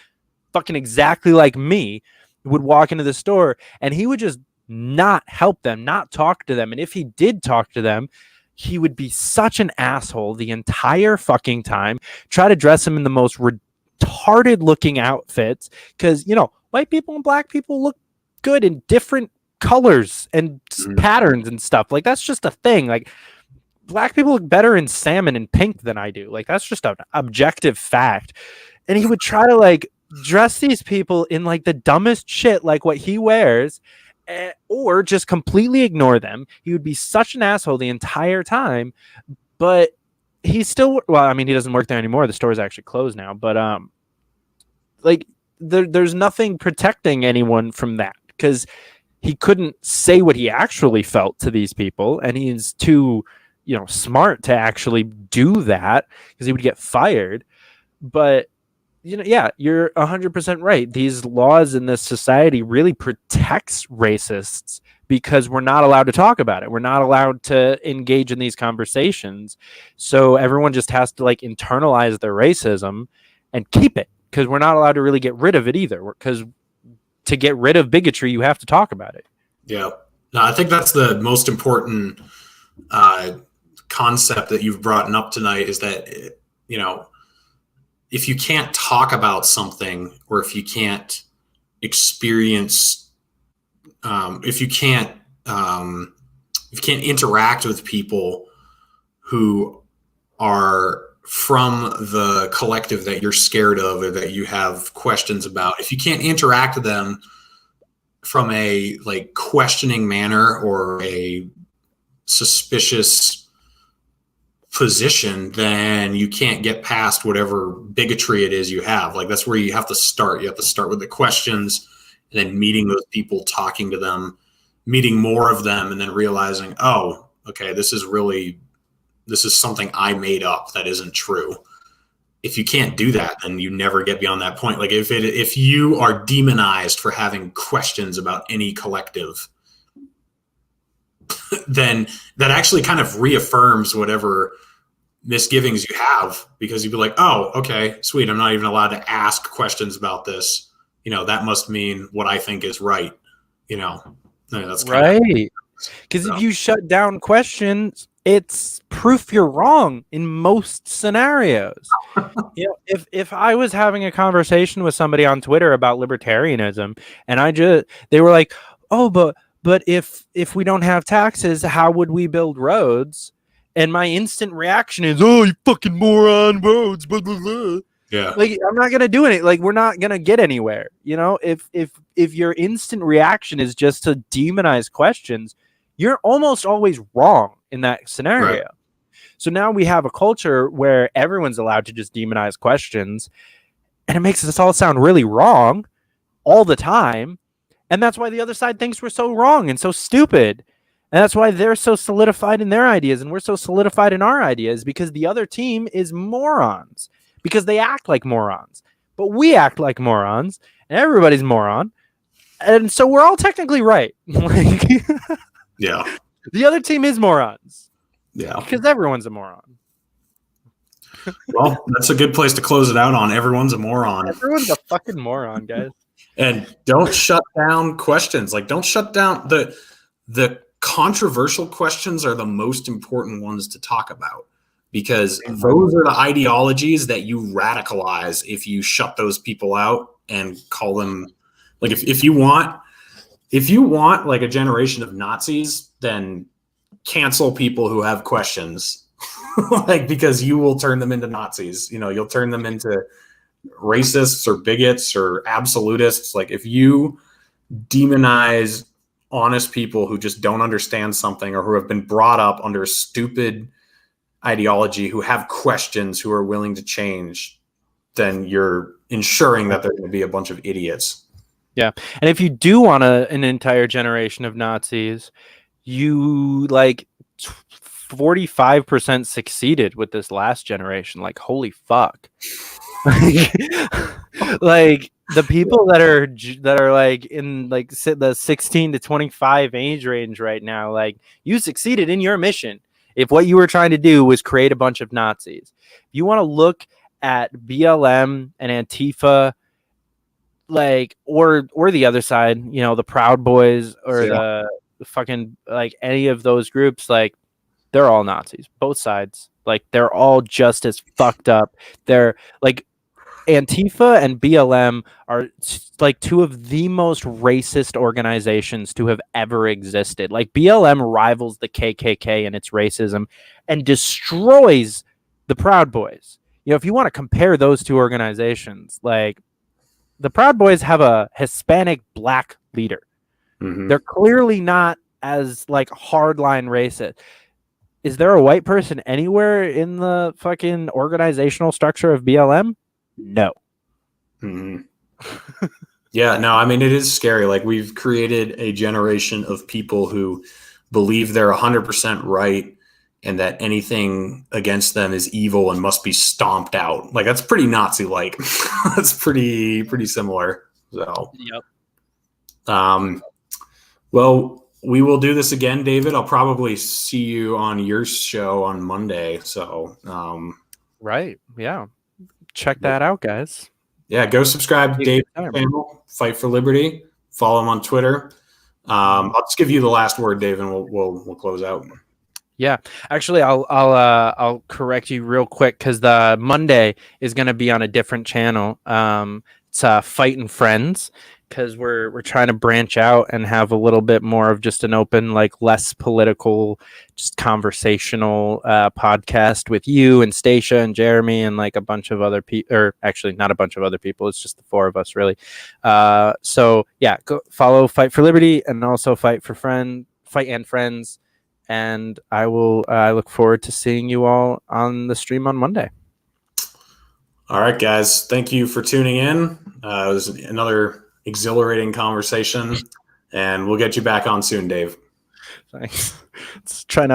fucking exactly like me would walk into the store, and he would just not help them, not talk to them. And if he did talk to them, he would be such an asshole the entire fucking time, try to dress him in the most retarded looking outfits, because, white people and black people look good in different colors and patterns and stuff. Like, that's just a thing. Like, black people look better in salmon and pink than I do. Like, that's just an objective fact. And he would try to dress these people in the dumbest shit, like what he wears, or just completely ignore them. He would be such an asshole the entire time, but he's still, he doesn't work there anymore. The store is actually closed now, but there's nothing protecting anyone from that, because he couldn't say what he actually felt to these people, and he's too smart to actually do that, because he would get fired. But you're 100% right. These laws in this society really protects racists, because we're not allowed to talk about it. We're not allowed to engage in these conversations. So everyone just has to internalize their racism and keep it, because we're not allowed to really get rid of it either. Because to get rid of bigotry, you have to talk about it. Yeah. No, I think that's the most important concept that you've brought up tonight, is that, if you can't talk about something, or if you can't experience, if you can't interact with people who are from the collective that you're scared of or that you have questions about, if you can't interact with them from a questioning manner or a suspicious position, then you can't get past whatever bigotry it is you have. Like, that's where you have to start. You have to start with the questions, and then meeting those people, talking to them, meeting more of them, and then realizing, oh, okay, this is something I made up that isn't true. If you can't do that, then you never get beyond that point. Like, if you are demonized for having questions about any collective, then that actually kind of reaffirms whatever misgivings you have, because you'd be like, oh, okay, sweet, I'm not even allowed to ask questions about this. That must mean what I think is right. That's right. Because if you shut down questions, it's proof you're wrong in most scenarios. If I was having a conversation with somebody on Twitter about libertarianism, and they were like, oh, but if we don't have taxes, how would we build roads? And my instant reaction is, oh, you fucking moron, roads, blah, blah, blah. Yeah. Like, I'm not gonna do it. Like, we're not gonna get anywhere. If your instant reaction is just to demonize questions, you're almost always wrong in that scenario. Right. So now we have a culture where everyone's allowed to just demonize questions, and it makes us all sound really wrong all the time. And that's why the other side thinks we're so wrong and so stupid. And that's why they're so solidified in their ideas and we're so solidified in our ideas, because the other team is morons, because they act like morons. But we act like morons, and everybody's moron. And so we're all technically right. Yeah. The other team is morons. Yeah. Because everyone's a moron. Well, that's a good place to close it out on. Everyone's a moron. Everyone's a fucking moron, guys. And don't shut down questions. Like, don't shut down the controversial questions are the most important ones to talk about, because those are the ideologies that you radicalize if you shut those people out and call them, like, if you want like a generation of Nazis, then cancel people who have questions. Like, because you will turn them into Nazis. You'll turn them into racists or bigots or absolutists. Like, if you demonize honest people who just don't understand something, or who have been brought up under a stupid ideology, who have questions, who are willing to change, then you're ensuring that they're going to be a bunch of idiots. Yeah. And if you do want an entire generation of Nazis, you 45% succeeded with this last generation. Like, holy fuck. Like, the people that are like in like the 16 to 25 age range right now, like, you succeeded in your mission. If what you were trying to do was create a bunch of Nazis, if you want to look at BLM and Antifa, like, or the other side, the Proud Boys, or the fucking, like, any of those groups, like, they're all Nazis, both sides. Like, they're all just as fucked up. They're like, Antifa and BLM are like two of the most racist organizations to have ever existed. Like, BLM rivals the KKK in its racism and destroys the Proud Boys. If you want to compare those two organizations, like, the Proud Boys have a Hispanic black leader. Mm-hmm. They're clearly not as like hardline racist. Is there a white person anywhere in the fucking organizational structure of BLM? No. Mm-hmm. Yeah, no, I mean, it is scary. Like, we've created a generation of people who believe they're 100% right, and that anything against them is evil and must be stomped out. Like, that's pretty Nazi-like. That's pretty similar. So, yep. Well, we will do this again, David. I'll probably see you on your show on Monday. So, right. Yeah. Check that out, guys. Yeah, go subscribe to David's channel, Fight for Liberty. Follow him on Twitter. I'll just give you the last word, Dave, and we'll close out. Yeah, actually, I'll correct you real quick, because the Monday is going to be on a different channel. It's Fight and Friends, because we're trying to branch out and have a little bit more of just an open, like, less political, just conversational podcast with you and Stacia and Jeremy and like a bunch of other people, or actually not a bunch of other people. It's just the four of us, really. So yeah, go follow Fight for Liberty, and also Fight and Friends. and I will. I look forward to seeing you all on the stream on Monday. All right, guys. Thank you for tuning in. It was another exhilarating conversation, and we'll get you back on soon, Dave. Thanks. Let's try not